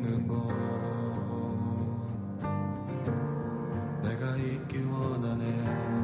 있는 곳 내가 있기 원하네.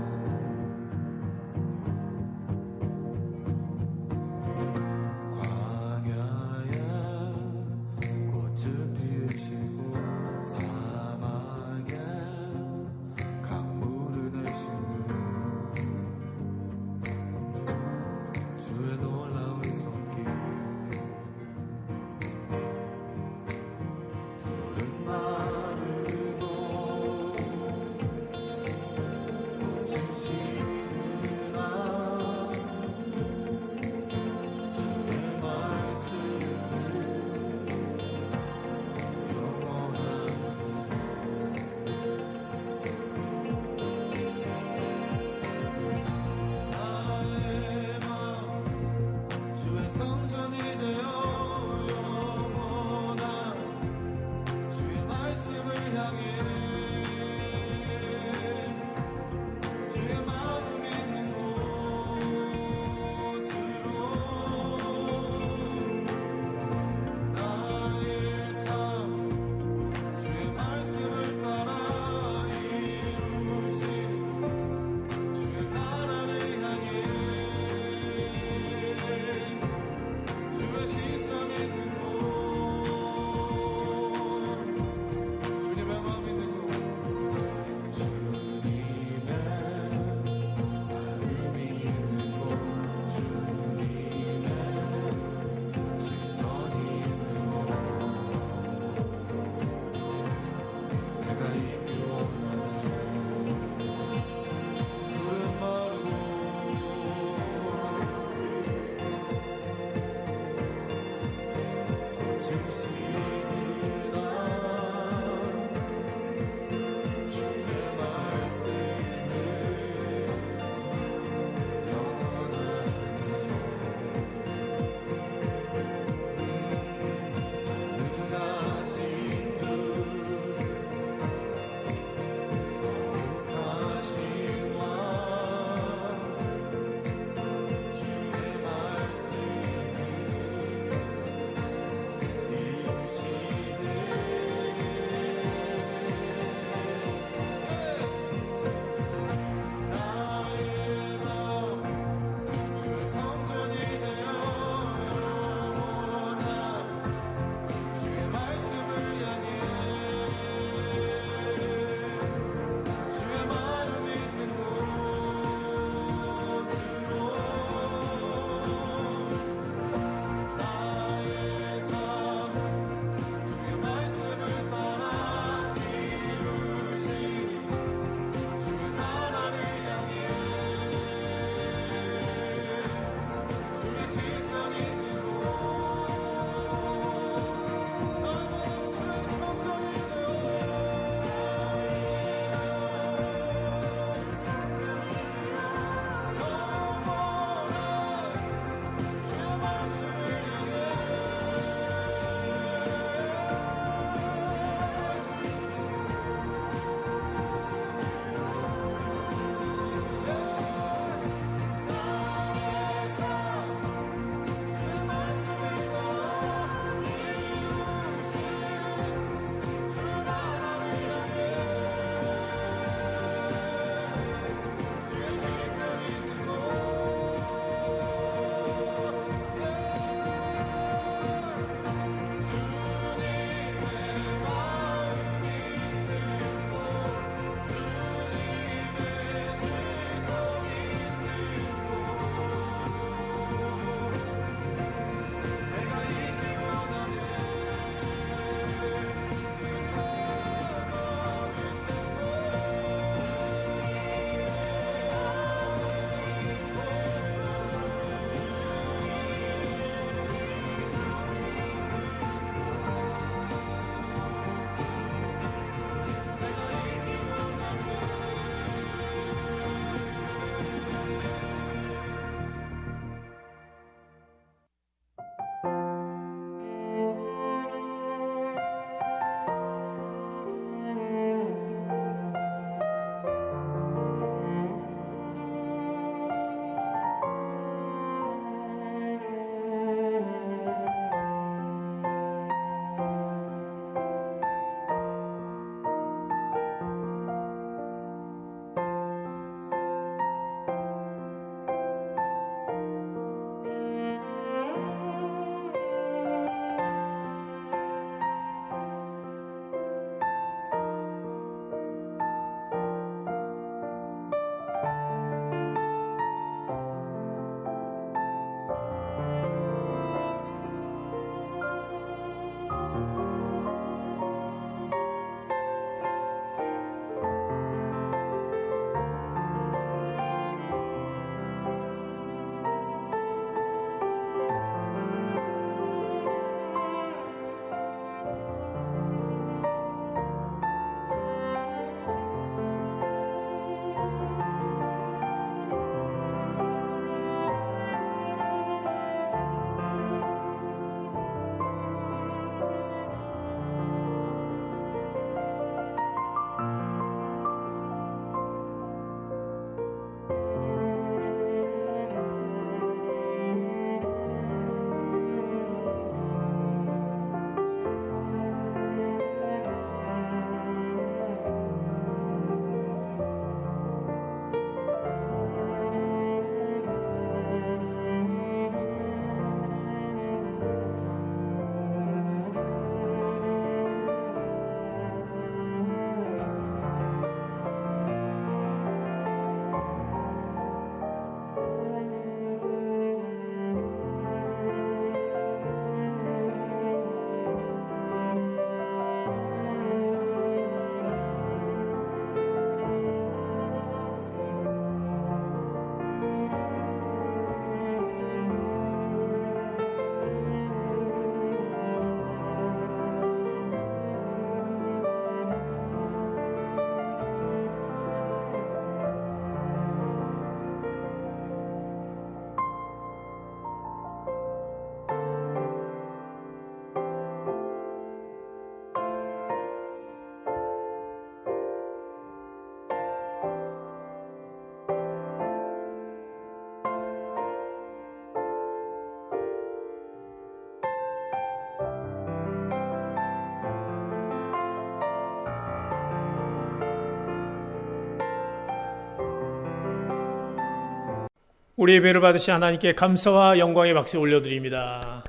우리 예배를 받으신 하나님께 감사와 영광의 박수 올려드립니다.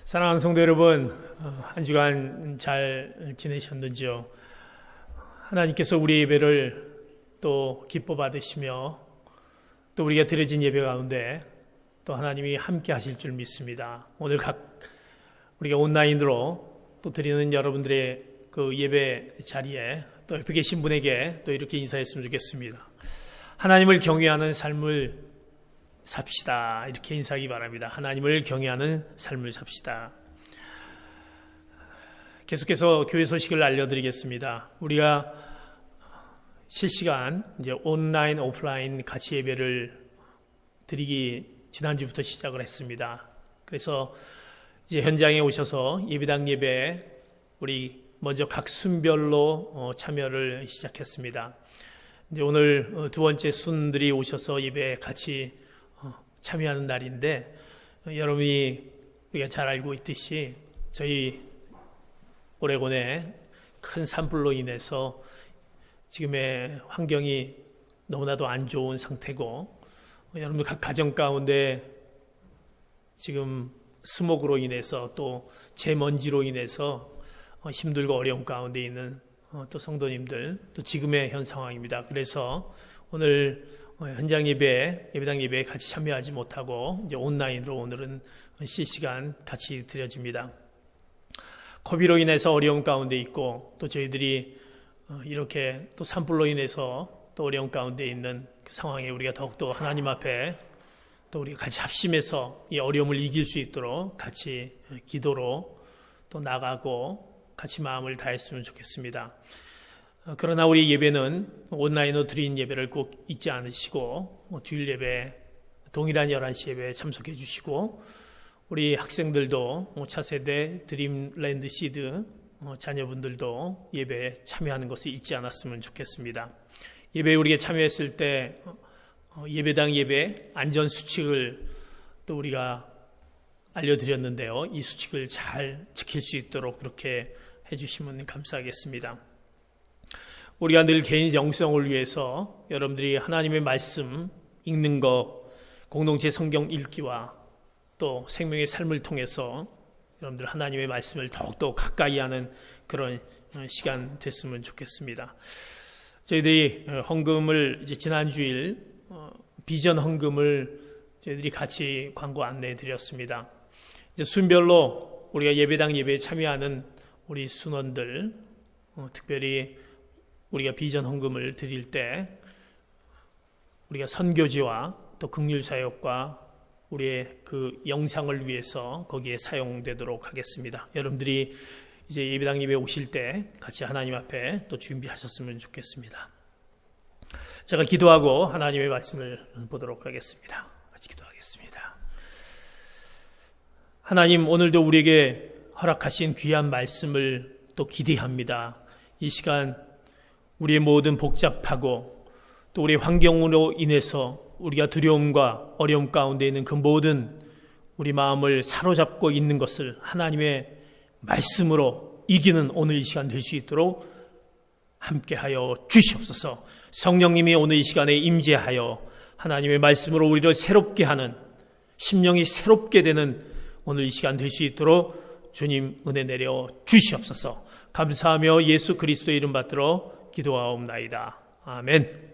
사랑하는 성도 여러분, 한 주간 잘 지내셨는지요? 하나님께서 우리 예배를 또 기뻐 받으시며 또 우리가 드려진 예배 가운데 또 하나님이 함께 하실 줄 믿습니다. 오늘 우리가 온라인으로 또 드리는 여러분들의 그 예배 자리에 또 옆에 계신 분에게 또 이렇게 인사했으면 좋겠습니다. 하나님을 경외하는 삶을 삽시다. 이렇게 인사하기 바랍니다. 하나님을 경외하는 삶을 삽시다. 계속해서 교회 소식을 알려드리겠습니다. 우리가 실시간 이제 온라인, 오프라인 같이 예배를 드리기 지난주부터 시작을 했습니다. 그래서 이제 현장에 오셔서 예배당 예배 우리 먼저 각 순별로 참여를 시작했습니다. 이제 오늘 두 번째 순들이 오셔서 예배에 같이 참여하는 날인데, 여러분이 우리가 잘 알고 있듯이 저희 오레곤의 큰 산불로 인해서 지금의 환경이 너무나도 안 좋은 상태고, 여러분 각 가정 가운데 지금 스모그로 인해서 또 제먼지로 인해서 힘들고 어려운 가운데 있는 또 성도님들, 또 지금의 현 상황입니다. 그래서 오늘 현장 예배, 예배당 예배에 같이 참여하지 못하고 이제 온라인으로 오늘은 실시간 같이 드려집니다. 코비로 인해서 어려움 가운데 있고, 또 저희들이 이렇게 또 산불로 인해서 또 어려움 가운데 있는 그 상황에 우리가 더욱더 하나님 앞에 또 우리가 같이 합심해서 이 어려움을 이길 수 있도록 같이 기도로 또 나가고 같이 마음을 다했으면 좋겠습니다. 그러나 우리 예배는 온라인으로 드린 예배를 꼭 잊지 않으시고 주일 예배, 동일한 11시 예배에 참석해 주시고, 우리 학생들도 차세대 드림랜드 시드 자녀분들도 예배에 참여하는 것을 잊지 않았으면 좋겠습니다. 예배에 우리가 참여했을 때 예배당 예배 안전수칙을 또 우리가 알려드렸는데요. 이 수칙을 잘 지킬 수 있도록 그렇게 해주시면 감사하겠습니다. 우리가 늘 개인 영성을 위해서 여러분들이 하나님의 말씀 읽는 것, 공동체 성경 읽기와 또 생명의 삶을 통해서 여러분들 하나님의 말씀을 더욱더 가까이 하는 그런 시간 됐으면 좋겠습니다. 저희들이 헌금을 이제 지난주일 비전 헌금을 저희들이 같이 광고 안내해 드렸습니다. 이제 순별로 우리가 예배당 예배에 참여하는 우리 순원들, 특별히 우리가 비전 헌금을 드릴 때 우리가 선교지와 또 긍휼사역과 우리의 그 영상을 위해서 거기에 사용되도록 하겠습니다. 여러분들이 이제 예배당 예배 오실 때 같이 하나님 앞에 또 준비하셨으면 좋겠습니다. 제가 기도하고 하나님의 말씀을 보도록 하겠습니다. 같이 기도하겠습니다. 하나님, 오늘도 우리에게 허락하신 귀한 말씀을 또 기대합니다. 이 시간 우리의 모든 복잡하고 또 우리의 환경으로 인해서 우리가 두려움과 어려움 가운데 있는 그 모든 우리 마음을 사로잡고 있는 것을 하나님의 말씀으로 이기는 오늘 이 시간 될 수 있도록 함께하여 주시옵소서. 성령님이 오늘 이 시간에 임재하여 하나님의 말씀으로 우리를 새롭게 하는, 심령이 새롭게 되는 오늘 이 시간 될 수 있도록 주님 은혜 내려 주시옵소서. 감사하며 예수 그리스도의 이름 받들어 기도하옵나이다. 아멘.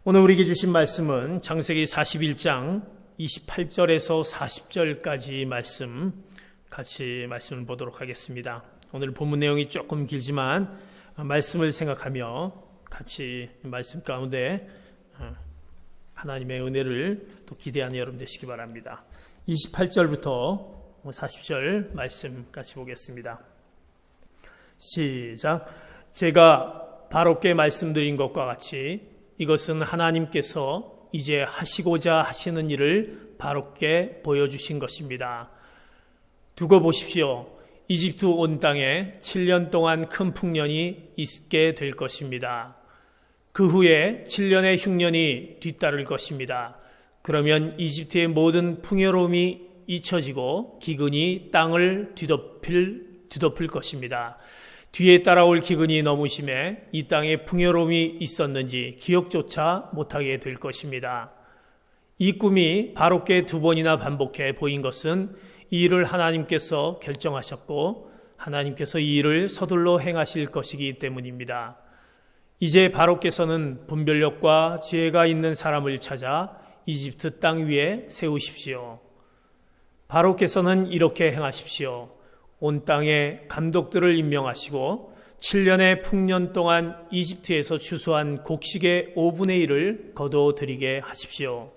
오늘 우리에게 주신 말씀은 창세기 41장 28절에서 40절까지 같이 말씀을 보도록 하겠습니다. 오늘 본문 내용이 조금 길지만 말씀을 생각하며 같이 말씀 가운데 하나님의 은혜를 또 기대하는 여러분 되시기 바랍니다. 28절부터 40절 말씀 같이 보겠습니다. 시작. 제가 바로께 말씀드린 것과 같이 이것은 하나님께서 이제 하시고자 하시는 일을 바로께 보여주신 것입니다. 두고 보십시오. 이집트 온 땅에 7년 동안 큰 풍년이 있게 될 것입니다. 그 후에 7년의 흉년이 뒤따를 것입니다. 그러면 이집트의 모든 풍요로움이 잊혀지고 기근이 땅을 뒤덮을 것입니다. 뒤에 따라올 기근이 너무 심해 이 땅에 풍요로움이 있었는지 기억조차 못하게 될 것입니다. 이 꿈이 바로께 2번이나 반복해 보인 것은 이 일을 하나님께서 결정하셨고 하나님께서 이 일을 서둘러 행하실 것이기 때문입니다. 이제 바로께서는 분별력과 지혜가 있는 사람을 찾아 이집트 땅 위에 세우십시오. 바로께서는 이렇게 행하십시오. 온 땅에 감독들을 임명하시고 7년의 풍년 동안 이집트에서 추수한 곡식의 5분의 1을 거둬들이게 하십시오.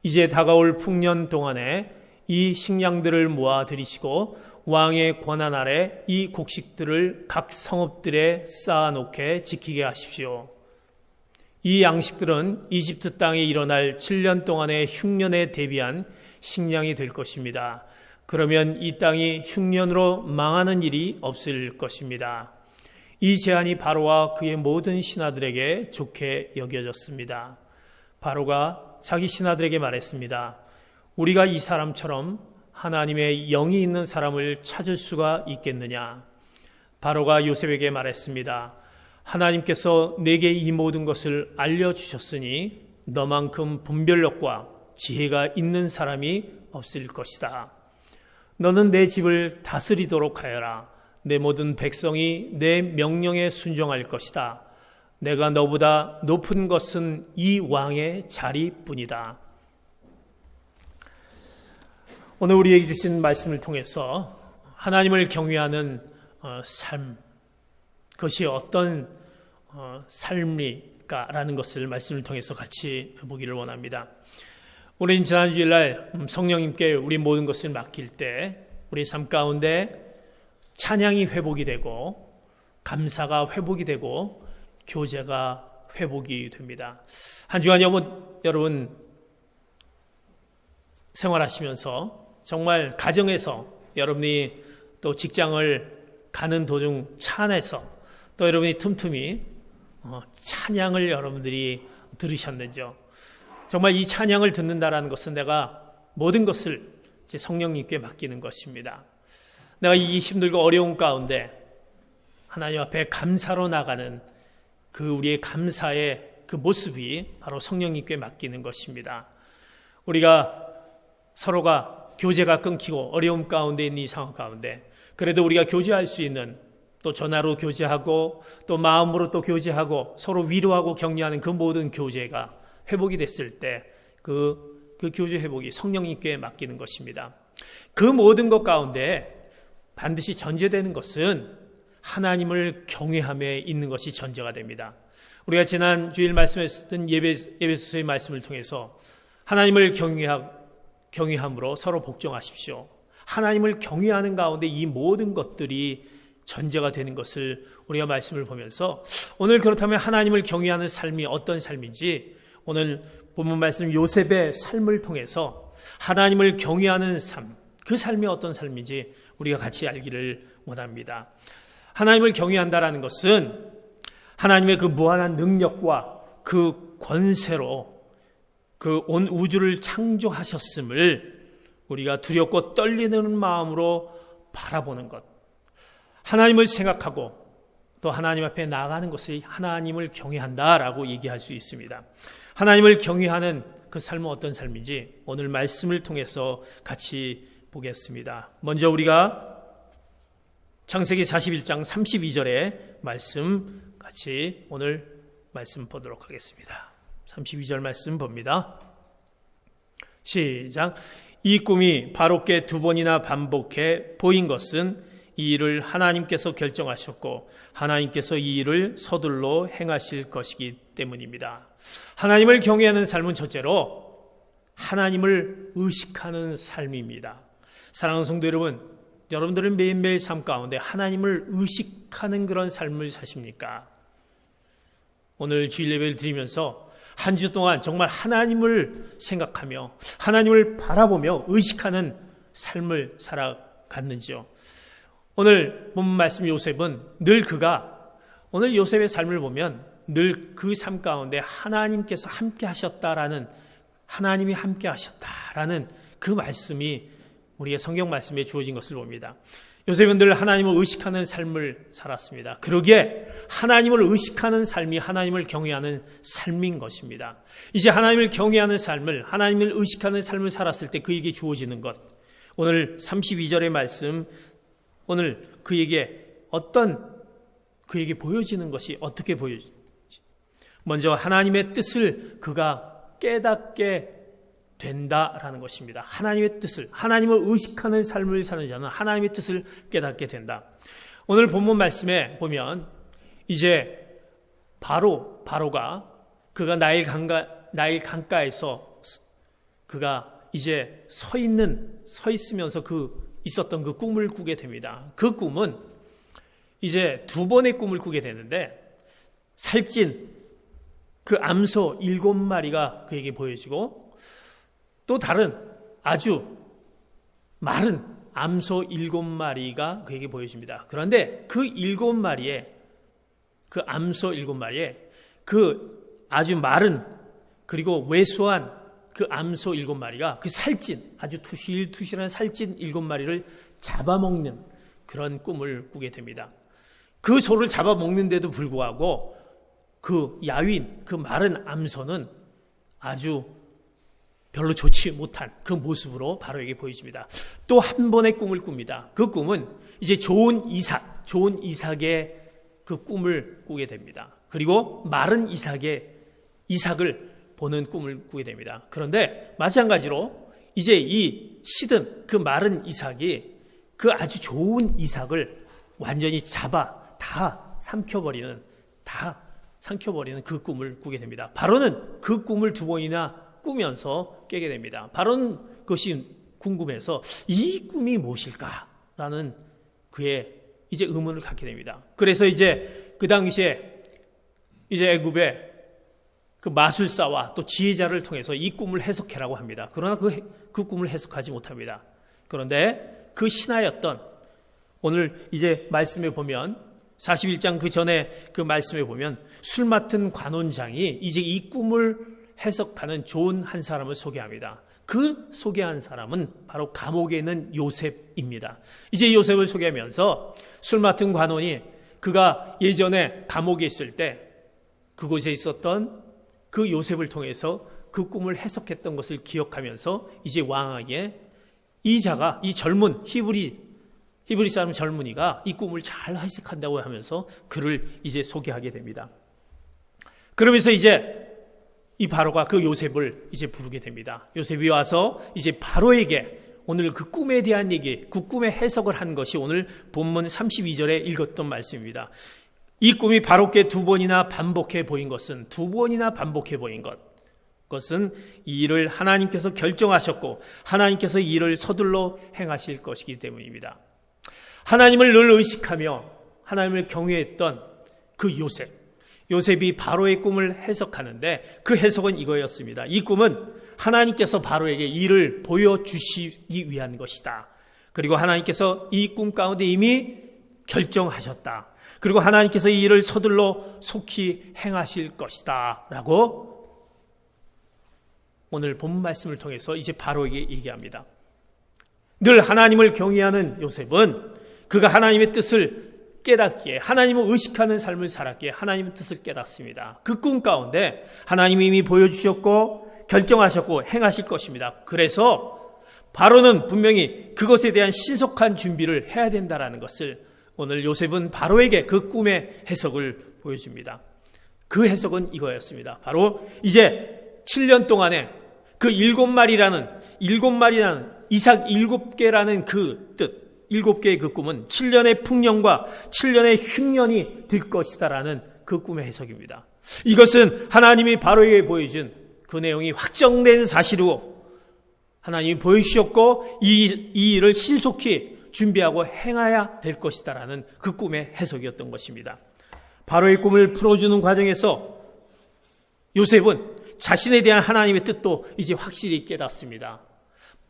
이제 다가올 풍년 동안에 이 식량들을 모아 들이시고 왕의 권한 아래 이 곡식들을 각 성읍들에 쌓아놓게 지키게 하십시오. 이 양식들은 이집트 땅에 일어날 7년 동안의 흉년에 대비한 식량이 될 것입니다. 그러면 이 땅이 흉년으로 망하는 일이 없을 것입니다. 이 제안이 바로와 그의 모든 신하들에게 좋게 여겨졌습니다. 바로가 자기 신하들에게 말했습니다. 우리가 이 사람처럼 하나님의 영이 있는 사람을 찾을 수가 있겠느냐? 바로가 요셉에게 말했습니다. 하나님께서 내게 이 모든 것을 알려주셨으니 너만큼 분별력과 지혜가 있는 사람이 없을 것이다. 너는 내 집을 다스리도록 하여라. 내 모든 백성이 내 명령에 순종할 것이다. 내가 너보다 높은 것은 이 왕의 자리뿐이다. 오늘 우리에게 주신 말씀을 통해서 하나님을 경외하는 삶, 그것이 어떤 삶일까라는 것을 말씀을 통해서 같이 보기를 원합니다. 우리는 지난 주일날 성령님께 우리 모든 것을 맡길 때 우리 삶 가운데 찬양이 회복이 되고 감사가 회복이 되고 교제가 회복이 됩니다. 한 주간 여러분 생활하시면서 정말 가정에서 여러분이 또 직장을 가는 도중 차 안에서 또 여러분이 틈틈이 찬양을 여러분들이 들으셨는지요? 정말 이 찬양을 듣는다라는 것은 내가 모든 것을 이제 성령님께 맡기는 것입니다. 내가 이 힘들고 어려운 가운데 하나님 앞에 감사로 나가는 그 우리의 감사의 그 모습이 바로 성령님께 맡기는 것입니다. 우리가 서로가 교제가 끊기고 어려움 가운데 있는 이 상황 가운데 그래도 우리가 교제할 수 있는 또 전화로 교제하고 또 마음으로 또 교제하고 서로 위로하고 격려하는 그 모든 교제가 회복이 됐을 때 그 교제 회복이 성령님께 맡기는 것입니다. 그 모든 것 가운데 반드시 전제되는 것은 하나님을 경외함에 있는 것이 전제가 됩니다. 우리가 지난 주일 말씀했던 예배소서의 말씀을 통해서 하나님을 경외함으로 서로 복종하십시오. 하나님을 경외하는 가운데 이 모든 것들이 전제가 되는 것을 우리가 말씀을 보면서 오늘 그렇다면 하나님을 경외하는 삶이 어떤 삶인지 오늘 본문 말씀 요셉의 삶을 통해서 하나님을 경외하는 삶, 그 삶이 어떤 삶인지 우리가 같이 알기를 원합니다. 하나님을 경외한다라는 것은 하나님의 그 무한한 능력과 그 권세로 그 온 우주를 창조하셨음을 우리가 두렵고 떨리는 마음으로 바라보는 것, 하나님을 생각하고 또 하나님 앞에 나아가는 것을 하나님을 경외한다라고 얘기할 수 있습니다. 하나님을 경외하는 그 삶은 어떤 삶인지 오늘 말씀을 통해서 같이 보겠습니다. 먼저 우리가 창세기 41장 32절의 말씀 같이 오늘 말씀 보도록 하겠습니다. 32절 말씀 봅니다. 시작. 이 꿈이 바로께 2번이나 반복해 보인 것은 이 일을 하나님께서 결정하셨고 하나님께서 이 일을 서둘러 행하실 것이기 때문입니다. 하나님을 경외하는 삶은 첫째로 하나님을 의식하는 삶입니다. 사랑하는 성도 여러분, 여러분들은 매일매일 삶 가운데 하나님을 의식하는 그런 삶을 사십니까? 오늘 주일 예배를 드리면서 한 주 동안 정말 하나님을 생각하며 하나님을 바라보며 의식하는 삶을 살아갔는지요? 오늘 본문 말씀 요셉은 늘 오늘 요셉의 삶을 보면 늘 그 삶 가운데 하나님께서 함께 하셨다라는, 하나님이 함께 하셨다라는 그 말씀이 우리의 성경 말씀에 주어진 것을 봅니다. 요셉은 늘 하나님을 의식하는 삶을 살았습니다. 그러기에 하나님을 의식하는 삶이 하나님을 경외하는 삶인 것입니다. 이제 하나님을 경외하는 삶을, 하나님을 의식하는 삶을 살았을 때 그에게 주어지는 것, 오늘 32절의 말씀, 오늘 그에게 보여지는 것이 어떻게 보여지지? 먼저 하나님의 뜻을 그가 깨닫게 된다라는 것입니다. 하나님의 뜻을, 하나님을 의식하는 삶을 사는 자는 하나님의 뜻을 깨닫게 된다. 오늘 본문 말씀에 보면 이제 바로가 그가 나일 강가에서 그가 이제 서 있으면서 있었던 그 꿈을 꾸게 됩니다. 그 꿈은 이제 두 번의 꿈을 꾸게 되는데 살찐 그 암소 7마리가 그에게 보여지고 또 다른 아주 마른 암소 7마리가 그에게 보여집니다. 그런데 그 암소 7마리에 그 아주 마른 그리고 왜소한 그 암소 7마리가 그 살찐 아주 투실투실한 살찐 7마리를 잡아먹는 그런 꿈을 꾸게 됩니다. 그 소를 잡아먹는데도 불구하고 그 야윈, 그 마른 암소는 아주 별로 좋지 못한 그 모습으로 바로에게 보여집니다. 또 한 번의 꿈을 꿉니다. 그 꿈은 이제 좋은 이삭의 그 꿈을 꾸게 됩니다. 그리고 마른 이삭을 보는 꿈을 꾸게 됩니다. 그런데 마찬가지로 이제 이 시든 그 마른 이삭이 그 아주 좋은 이삭을 완전히 잡아 다 삼켜버리는 그 꿈을 꾸게 됩니다. 바로는 그 꿈을 두 번이나 꾸면서 깨게 됩니다. 바로는 그것이 궁금해서 이 꿈이 무엇일까라는 그의 이제 의문을 갖게 됩니다. 그래서 이제 그 당시에 이제 애굽의 그 마술사와 또 지혜자를 통해서 이 꿈을 해석해라고 합니다. 그러나 그 꿈을 해석하지 못합니다. 그런데 그 신하였던 오늘 이제 말씀에 보면 41장 그 전에 그 말씀에 보면 술 맡은 관원장이 이제 이 꿈을 해석하는 좋은 한 사람을 소개합니다. 그 소개한 사람은 바로 감옥에 있는 요셉입니다. 이제 요셉을 소개하면서 술 맡은 관원이 그가 예전에 감옥에 있을 때 그곳에 있었던 그 요셉을 통해서 그 꿈을 해석했던 것을 기억하면서 이제 왕에게 이 젊은 히브리 사람 젊은이가 이 꿈을 잘 해석한다고 하면서 그를 이제 소개하게 됩니다. 그러면서 이제 이 바로가 그 요셉을 이제 부르게 됩니다. 요셉이 와서 이제 바로에게 오늘 그 꿈에 대한 얘기, 그 꿈의 해석을 한 것이 오늘 본문 32절에 읽었던 말씀입니다. 이 꿈이 바로께 두 번이나 반복해 보인 것은 그것은 이 일을 하나님께서 결정하셨고 하나님께서 이 일을 서둘러 행하실 것이기 때문입니다. 하나님을 늘 의식하며 하나님을 경외했던 그 요셉이 바로의 꿈을 해석하는데 그 해석은 이거였습니다. 이 꿈은 하나님께서 바로에게 이를 보여주시기 위한 것이다. 그리고 하나님께서 이 꿈 가운데 이미 결정하셨다. 그리고 하나님께서 이 일을 서둘러 속히 행하실 것이다. 라고 오늘 본 말씀을 통해서 이제 바로에게 얘기합니다. 늘 하나님을 경외하는 요셉은 그가 하나님의 뜻을 깨닫기에 하나님을 의식하는 삶을 살았기에 하나님의 뜻을 깨닫습니다. 그 꿈 가운데 하나님이 이미 보여주셨고 결정하셨고 행하실 것입니다. 그래서 바로는 분명히 그것에 대한 신속한 준비를 해야 된다는 것을 오늘 요셉은 바로에게 그 꿈의 해석을 보여줍니다. 그 해석은 이거였습니다. 바로 이제 7년 동안에 그 7마리라는 이삭 7개라는 그 뜻, 7개의 그 꿈은 7년의 풍년과 7년의 흉년이 될 것이다라는 그 꿈의 해석입니다. 이것은 하나님이 바로에게 보여준 그 내용이 확정된 사실이고 하나님이 보여주셨고 이 일을 신속히 준비하고 행해야 될 것이다라는 그 꿈의 해석이었던 것입니다. 바로의 꿈을 풀어주는 과정에서 요셉은 자신에 대한 하나님의 뜻도 이제 확실히 깨닫습니다.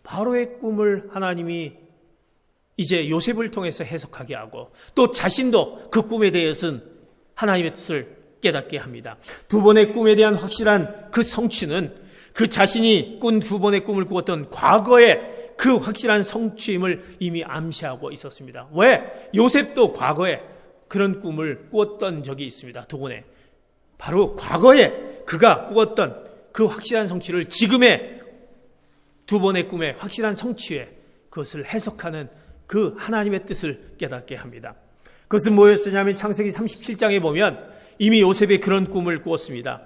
바로의 꿈을 하나님이 이제 요셉을 통해서 해석하게 하고 또 자신도 그 꿈에 대해서는 하나님의 뜻을 깨닫게 합니다. 두 번의 꿈에 대한 확실한 그 성취는 그 자신이 꾼 두 번의 꿈을 꾸었던 과거의 그 확실한 성취임을 이미 암시하고 있었습니다. 왜? 요셉도 과거에 그런 꿈을 꾸었던 적이 있습니다. 두 번에. 바로 과거에 그가 꾸었던 그 확실한 성취를 지금의 두 번의 꿈의 확실한 성취에 그것을 해석하는 그 하나님의 뜻을 깨닫게 합니다. 그것은 뭐였냐면 창세기 37장에 보면 이미 요셉이 그런 꿈을 꾸었습니다.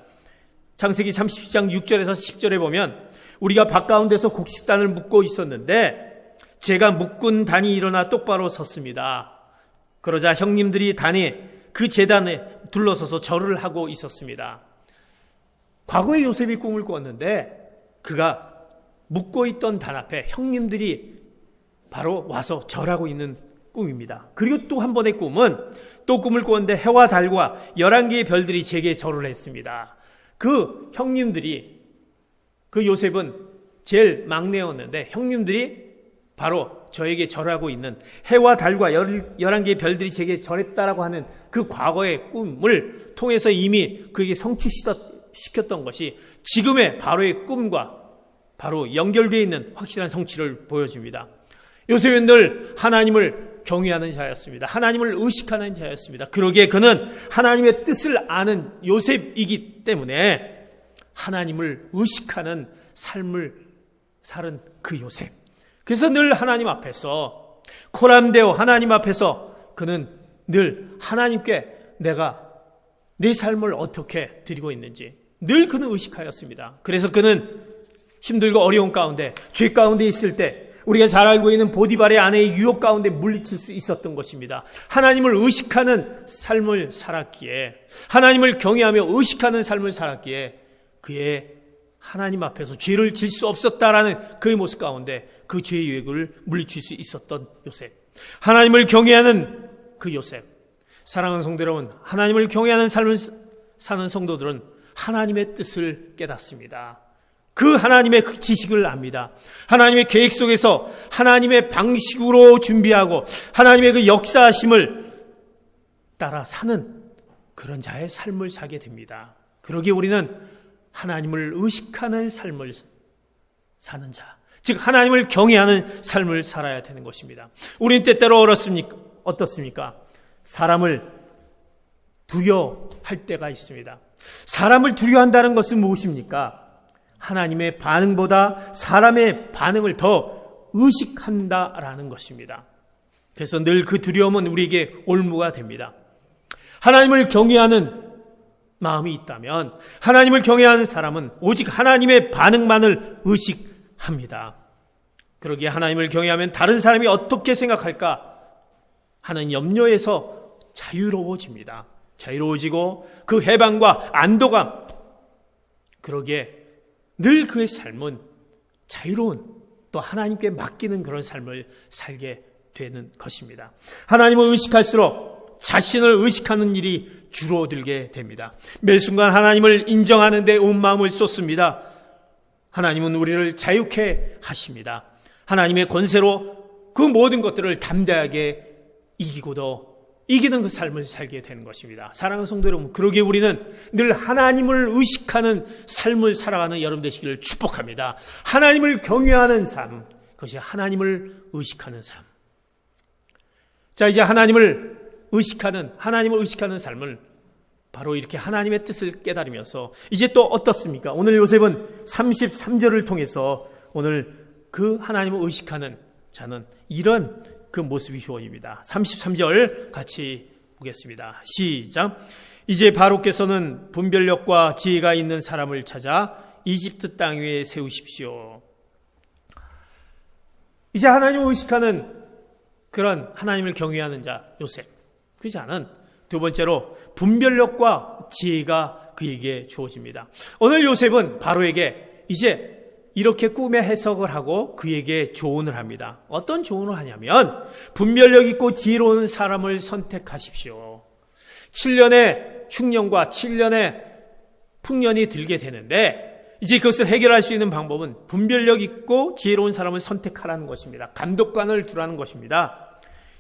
창세기 37장 6절에서 10절에 보면 우리가 밭 가운데서 곡식단을 묶고 있었는데 제가 묶은 단이 일어나 똑바로 섰습니다. 그러자 형님들이 단에 그 제단에 둘러서서 절을 하고 있었습니다. 과거에 요셉이 꿈을 꾸었는데 그가 묶고 있던 단 앞에 형님들이 바로 와서 절하고 있는 꿈입니다. 그리고 또 한 번의 꿈은 또 꿈을 꾸었는데 해와 달과 11개의 별들이 제게 절을 했습니다. 그 형님들이 그 요셉은 제일 막내였는데 형님들이 바로 저에게 절하고 있는 해와 달과 11개의 별들이 제게 절했다라고 하는 그 과거의 꿈을 통해서 이미 그에게 성취시켰던 것이 지금의 바로의 꿈과 바로 연결되어 있는 확실한 성취를 보여줍니다. 요셉은 늘 하나님을 경외하는 자였습니다. 하나님을 의식하는 자였습니다. 그러기에 그는 하나님의 뜻을 아는 요셉이기 때문에 하나님을 의식하는 삶을 사는 그 요셉. 그래서 늘 하나님 앞에서 코람데오 하나님 앞에서 그는 늘 하나님께 내가 내 삶을 어떻게 드리고 있는지 늘 그는 의식하였습니다. 그래서 그는 힘들고 어려운 가운데 죄 가운데 있을 때 우리가 잘 알고 있는 보디발의 아내의 유혹 가운데 물리칠 수 있었던 것입니다. 하나님을 의식하는 삶을 살았기에 하나님을 경외하며 의식하는 삶을 살았기에 그의 하나님 앞에서 죄를 질 수 없었다라는 그의 모습 가운데 그 죄의 유혹을 물리칠 수 있었던 요셉. 하나님을 경외하는 그 요셉. 사랑하는 성도 여러분, 하나님을 경외하는 삶을 사는 성도들은 하나님의 뜻을 깨닫습니다. 그 하나님의 그 지식을 압니다. 하나님의 계획 속에서 하나님의 방식으로 준비하고 하나님의 그 역사하심을 따라 사는 그런 자의 삶을 살게 됩니다. 그러기에 우리는 하나님을 의식하는 삶을 사는 자, 즉 하나님을 경외하는 삶을 살아야 되는 것입니다. 우리는 때때로 어떻습니까? 사람을 두려워할 때가 있습니다. 사람을 두려워한다는 것은 무엇입니까? 하나님의 반응보다 사람의 반응을 더 의식한다라는 것입니다. 그래서 늘 그 두려움은 우리에게 올무가 됩니다. 하나님을 경외하는 마음이 있다면 하나님을 경외하는 사람은 오직 하나님의 반응만을 의식합니다. 그러기에 하나님을 경외하면 다른 사람이 어떻게 생각할까 하는 염려에서 자유로워집니다. 자유로워지고 그 해방과 안도감, 그러기에 늘 그의 삶은 자유로운 또 하나님께 맡기는 그런 삶을 살게 되는 것입니다. 하나님을 의식할수록 자신을 의식하는 일이 줄어들게 됩니다. 매 순간 하나님을 인정하는 데 온 마음을 쏟습니다. 하나님은 우리를 자유케 하십니다. 하나님의 권세로 그 모든 것들을 담대하게 이기고도 이기는 그 삶을 살게 되는 것입니다. 사랑하는 성도 여러분, 그러기에 우리는 늘 하나님을 의식하는 삶을 살아가는 여러분 되시기를 축복합니다. 하나님을 경외하는 삶, 그것이 하나님을 의식하는 삶. 자, 이제 하나님을 의식하는 삶을 바로 이렇게 하나님의 뜻을 깨달으면서 이제 또 어떻습니까? 오늘 요셉은 33절을 통해서 오늘 그 하나님을 의식하는 자는 이런 그 모습이 주어집니다. 33절 같이 보겠습니다. 시작. 이제 바로께서는 분별력과 지혜가 있는 사람을 찾아 이집트 땅 위에 세우십시오. 이제 하나님을 의식하는 그런 하나님을 경외하는 자 요셉, 그 자는 두 번째로 분별력과 지혜가 그에게 주어집니다. 오늘 요셉은 바로에게 이제 이렇게 꿈의 해석을 하고 그에게 조언을 합니다. 어떤 조언을 하냐면 분별력 있고 지혜로운 사람을 선택하십시오. 7년의 흉년과 7년의 풍년이 들게 되는데 이제 그것을 해결할 수 있는 방법은 분별력 있고 지혜로운 사람을 선택하라는 것입니다. 감독관을 두라는 것입니다.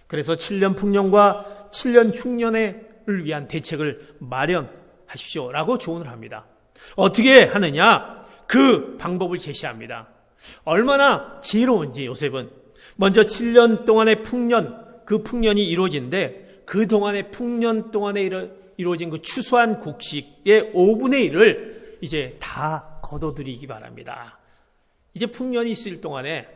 그래서 7년 풍년과 7년 흉년을 위한 대책을 마련하십시오라고 조언을 합니다. 어떻게 하느냐? 그 방법을 제시합니다. 얼마나 지혜로운지 요셉은 먼저 7년 동안의 풍년, 그 풍년이 이루어진데 그 동안의 풍년 동안에 이루어진 그 추수한 곡식의 5분의 1을 이제 다 거둬들이기 바랍니다. 이제 풍년이 있을 동안에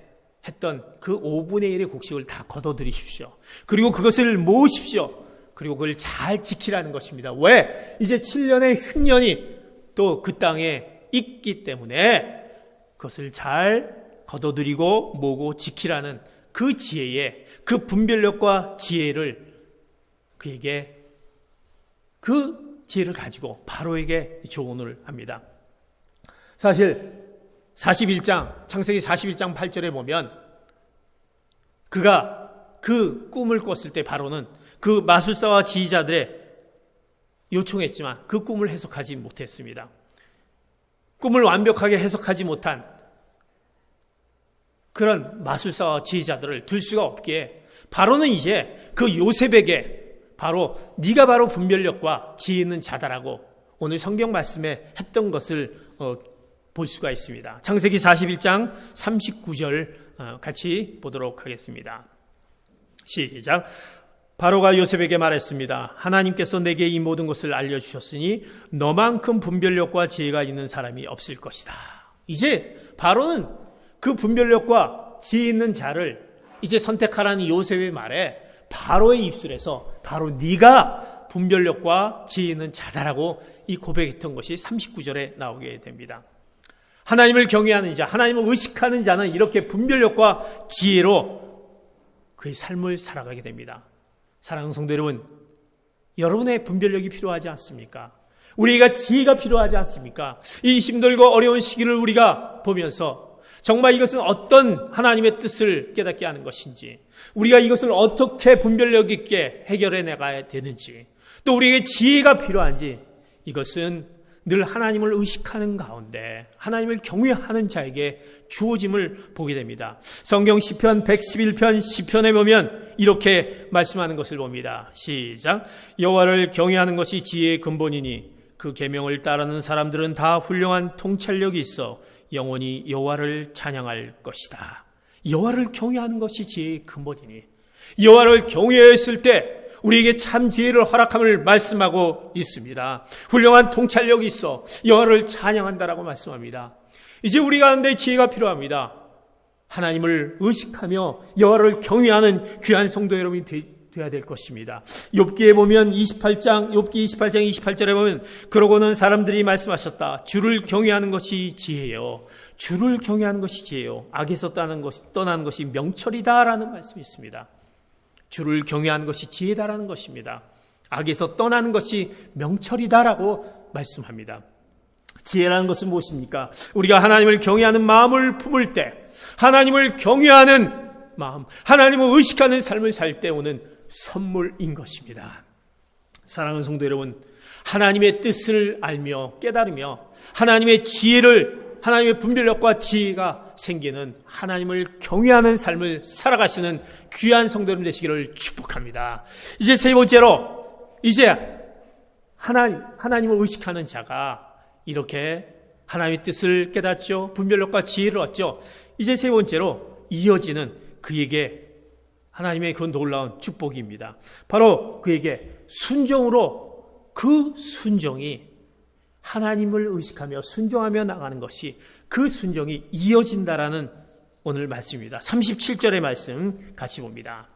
했던 그 5분의 1의 곡식을 다 거둬들이십시오. 그리고 그것을 모으십시오. 그리고 그걸 잘 지키라는 것입니다. 왜? 이제 7년의 흉년이 또 그 땅에 있기 때문에 그것을 잘 거둬들이고 모으고 지키라는 그 지혜에, 그 분별력과 지혜를 그에게, 그 지혜를 가지고 바로에게 조언을 합니다. 사실 41장, 창세기 41장 8절에 보면 그가 그 꿈을 꿨을 때 바로는 그 마술사와 지휘자들의 요청했지만 그 꿈을 해석하지 못했습니다. 꿈을 완벽하게 해석하지 못한 그런 마술사와 지휘자들을 둘 수가 없기에 바로는 이제 그 요셉에게 바로 네가 바로 분별력과 지혜 있는 자다라고 오늘 성경 말씀에 했던 것을 볼 수가 있습니다. 창세기 41장 39절 같이 보도록 하겠습니다. 시작. 바로가 요셉에게 말했습니다. 하나님께서 내게 이 모든 것을 알려주셨으니 너만큼 분별력과 지혜가 있는 사람이 없을 것이다. 이제 바로는 그 분별력과 지혜 있는 자를 이제 선택하라는 요셉의 말에 바로의 입술에서 바로 네가 분별력과 지혜 있는 자다라고 이 고백했던 것이 39절에 나오게 됩니다. 하나님을 경외하는 자, 하나님을 의식하는 자는 이렇게 분별력과 지혜로 그의 삶을 살아가게 됩니다. 사랑하는 성도 여러분, 여러분의 분별력이 필요하지 않습니까? 우리가 지혜가 필요하지 않습니까? 이 힘들고 어려운 시기를 우리가 보면서 정말 이것은 어떤 하나님의 뜻을 깨닫게 하는 것인지, 우리가 이것을 어떻게 분별력 있게 해결해 나가야 되는지, 또 우리에게 지혜가 필요한지, 이것은 늘 하나님을 의식하는 가운데 하나님을 경외하는 자에게 주어짐을 보게 됩니다. 성경 시편 111편 시편에 보면 이렇게 말씀하는 것을 봅니다. 시작. 여호와를 경외하는 것이 지혜의 근본이니 그 계명을 따르는 사람들은 다 훌륭한 통찰력이 있어 영원히 여호와를 찬양할 것이다. 여호와를 경외하는 것이 지혜의 근본이니 여호와를 경외했을 때 우리에게 참 지혜를 허락함을 말씀하고 있습니다. 훌륭한 통찰력이 있어 여호와를 찬양한다라고 말씀합니다. 이제 우리 가운데 지혜가 필요합니다. 하나님을 의식하며 여호와를 경외하는 귀한 성도 여러분이 되어야 될 것입니다. 욥기에 보면 욥기 28장 28절에 보면 그러고는 사람들이 말씀하셨다. 주를 경외하는 것이 지혜요. 주를 경외하는 것이 지혜요. 악에서 떠나는 것이 명철이다라는 말씀이 있습니다. 주를 경외하는 것이 지혜다라는 것입니다. 악에서 떠나는 것이 명철이다라고 말씀합니다. 지혜라는 것은 무엇입니까? 우리가 하나님을 경외하는 마음을 품을 때, 하나님을 경외하는 마음, 하나님을 의식하는 삶을 살 때 오는 선물인 것입니다. 사랑하는 성도 여러분, 하나님의 뜻을 알며 깨달으며 하나님의 지혜를, 하나님의 분별력과 지혜가 생기는 하나님을 경외하는 삶을 살아가시는 귀한 성도 여러분 되시기를 축복합니다. 이제 세 번째로, 이제 하나님을 의식하는 자가 이렇게 하나님의 뜻을 깨닫죠. 분별력과 지혜를 얻죠. 이제 세 번째로 이어지는 그에게 하나님의 그 놀라운 축복입니다. 바로 그에게 순종으로, 그 순종이 하나님을 의식하며 순종하며 나가는 것이, 그 순종이 이어진다라는 오늘 말씀입니다. 37절의 말씀 같이 봅니다.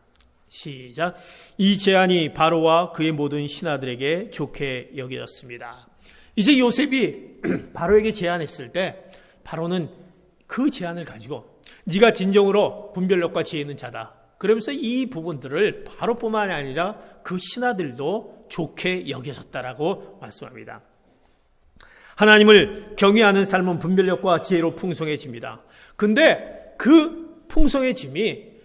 시작. 이 제안이 바로와 그의 모든 신하들에게 좋게 여겨졌습니다. 이제 요셉이 바로에게 제안했을 때 바로는 그 제안을 가지고 네가 진정으로 분별력과 지혜 있는 자다. 그러면서 이 부분들을 바로뿐만 아니라 그 신하들도 좋게 여겨졌다라고 말씀합니다. 하나님을 경외하는 삶은 분별력과 지혜로 풍성해집니다. 근데 그 풍성해짐이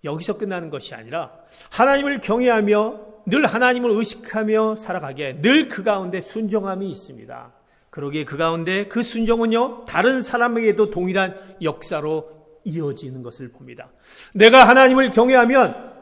여기서 끝나는 것이 아니라 하나님을 경외하며 늘 하나님을 의식하며 살아가기에 늘 그 가운데 순종함이 있습니다. 그러기에 그 가운데 그 순종은요, 다른 사람에게도 동일한 역사로 이어지는 것을 봅니다. 내가 하나님을 경외하면,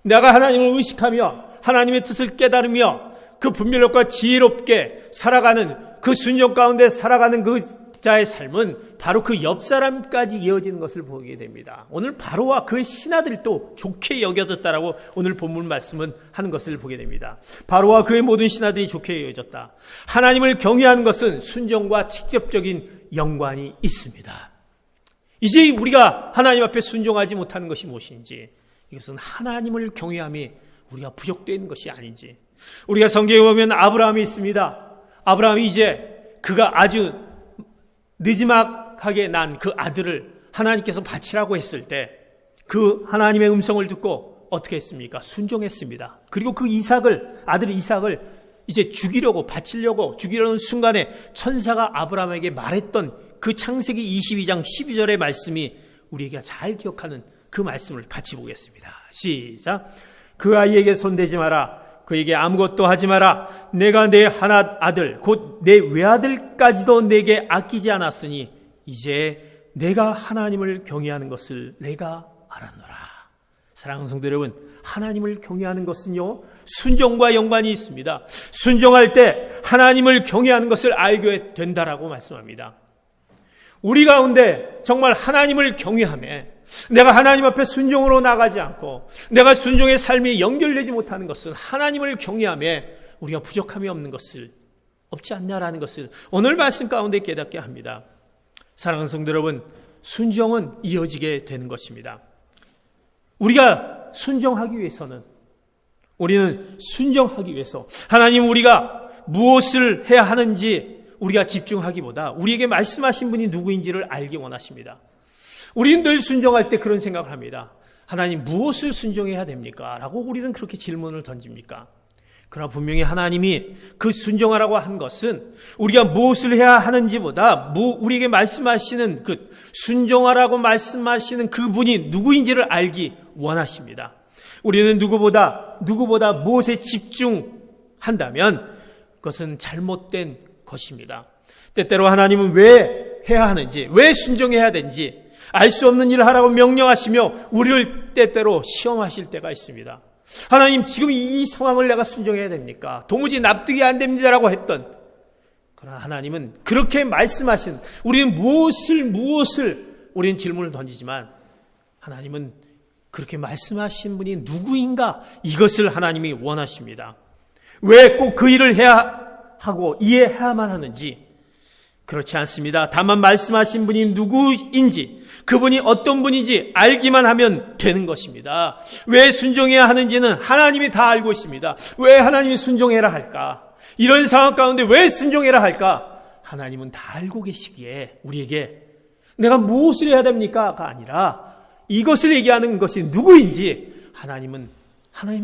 내가 하나님을 의식하며 하나님의 뜻을 깨달으며 그 분별력과 지혜롭게 살아가는, 그 순종 가운데 살아가는 그 자의 삶은 바로 그 옆 사람까지 이어지는 것을 보게 됩니다. 오늘 바로와 그의 신하들도 좋게 여겨졌다라고 오늘 본문 말씀은 하는 것을 보게 됩니다. 바로와 그의 모든 신하들이 좋게 여겨졌다. 하나님을 경외하는 것은 순종과 직접적인 연관이 있습니다. 이제 우리가 하나님 앞에 순종하지 못하는 것이 무엇인지, 이것은 하나님을 경외함이 우리가 부족되는 것이 아닌지. 우리가 성경에 보면 아브라함이 있습니다. 아브라함이 이제 그가 아주 늦지막하게 난 그 아들을 하나님께서 바치라고 했을 때 그 하나님의 음성을 듣고 어떻게 했습니까? 순종했습니다. 그리고 그 아들 이삭을 이제 죽이려는 순간에 천사가 아브라함에게 말했던 그 창세기 22장 12절의 말씀이 우리에게 잘 기억하는 그 말씀을 같이 보겠습니다. 시작. 그 아이에게 손대지 마라. 그에게 아무것도 하지 마라. 내가 내 하나 아들 곧 내 외아들까지도 내게 아끼지 않았으니 이제 내가 하나님을 경외하는 것을 내가 알았노라. 사랑하는 성도 여러분, 하나님을 경외하는 것은요, 순종과 연관이 있습니다. 순종할 때 하나님을 경외하는 것을 알게 된다라고 말씀합니다. 우리 가운데 정말 하나님을 경외하며 내가 하나님 앞에 순종으로 나가지 않고 내가 순종의 삶이 연결되지 못하는 것은 하나님을 경외하며 우리가 부족함이 없지 않냐라는 것을 오늘 말씀 가운데 깨닫게 합니다. 사랑하는 성도 여러분, 순종은 이어지게 되는 것입니다. 우리가 순종하기 위해서는, 우리는 순종하기 위해서 하나님 우리가 무엇을 해야 하는지 우리가 집중하기보다 우리에게 말씀하신 분이 누구인지를 알기 원하십니다. 우리는 늘 순종할 때 그런 생각을 합니다. 하나님 무엇을 순종해야 됩니까? 라고 우리는 그렇게 질문을 던집니까? 그러나 분명히 하나님이 그 순종하라고 한 것은 우리가 무엇을 해야 하는지보다 우리에게 말씀하시는 그 순종하라고 말씀하시는 그분이 누구인지를 알기 원하십니다. 우리는 누구보다 무엇에 집중한다면 그것은 잘못된 것입니다. 때때로 하나님은 왜 해야 하는지, 왜 순종해야 되는지 알 수 없는 일을 하라고 명령하시며 우리를 때때로 시험하실 때가 있습니다. 하나님 지금 이 상황을 내가 순종해야 됩니까? 도무지 납득이 안 됩니다라고 했던, 그러나 하나님은 그렇게 말씀하신, 우리는 무엇을 우리는 질문을 던지지만 하나님은 그렇게 말씀하신 분이 누구인가, 이것을 하나님이 원하십니다. 왜 꼭 그 일을 해야 하고 이해해야만 하는지 그렇지 않습니다. 다만 말씀하신 분이 누구인지, 그분이 어떤 분인지 알기만 하면 되는 것입니다. 왜 순종해야 하는지는 하나님이 다 알고 있습니다. 왜 하나님이 순종해라 할까? 이런 상황 가운데 왜 순종해라 할까? 하나님은 다 알고 계시기에 우리에게 내가 무엇을 해야 됩니까?가 아니라 이것을 얘기하는 것이 누구인지 하나님은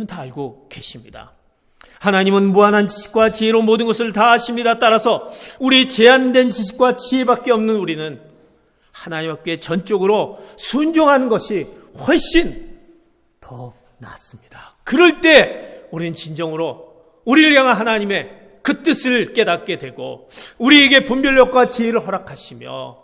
다 알고 계십니다. 하나님은 무한한 지식과 지혜로 모든 것을 다 아십니다. 따라서 우리 제한된 지식과 지혜밖에 없는 우리는 하나님께 전적으로 순종하는 것이 훨씬 더 낫습니다. 그럴 때 우리는 진정으로 우리를 향한 하나님의 그 뜻을 깨닫게 되고 우리에게 분별력과 지혜를 허락하시며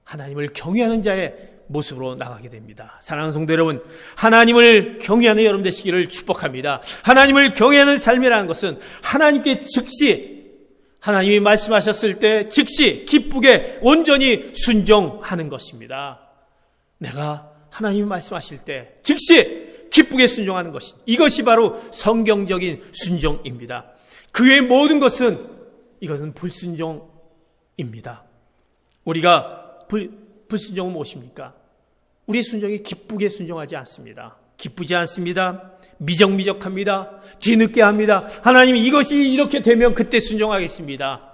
하나님을 경외하는 자의 모습으로 나가게 됩니다. 사랑하는 성도 여러분, 하나님을 경외하는 여러분 되시기를 축복합니다. 하나님을 경외하는 삶이라는 것은 하나님께 즉시, 하나님이 말씀하셨을 때 즉시 기쁘게 온전히 순종하는 것입니다. 내가 하나님이 말씀하실 때 즉시 기쁘게 순종하는 것이, 이것이 바로 성경적인 순종입니다. 그 외의 모든 것은 이것은 불순종입니다. 우리가 불순종은 무엇입니까? 우리의 순종이 기쁘게 순종하지 않습니다. 기쁘지 않습니다. 미적미적합니다. 뒤늦게 합니다. 하나님 이것이 이렇게 되면 그때 순종하겠습니다.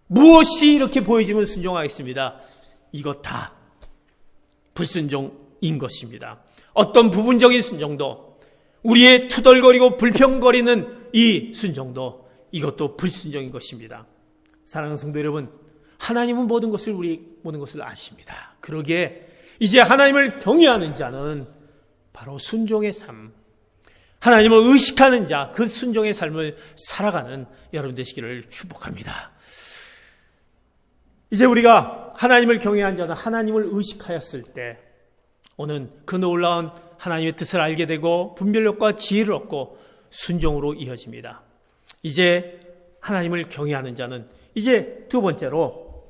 무엇이 이렇게 보여지면 순종하겠습니다. 이것 다 불순종인 것입니다. 어떤 부분적인 순종도, 우리의 투덜거리고 불평거리는 이 순종도, 이것도 불순종인 것입니다. 사랑하는 성도 여러분, 하나님은 모든 것을 아십니다. 그러기에 이제 하나님을 경외하는 자는 바로 순종의 삶, 하나님을 의식하는 자, 그 순종의 삶을 살아가는 여러분 되시기를 축복합니다. 이제 우리가 하나님을 경외한 자는 하나님을 의식하였을 때 오는 그 놀라운 하나님의 뜻을 알게 되고 분별력과 지혜를 얻고 순종으로 이어집니다. 이제 하나님을 경외하는 자는 이제 두 번째로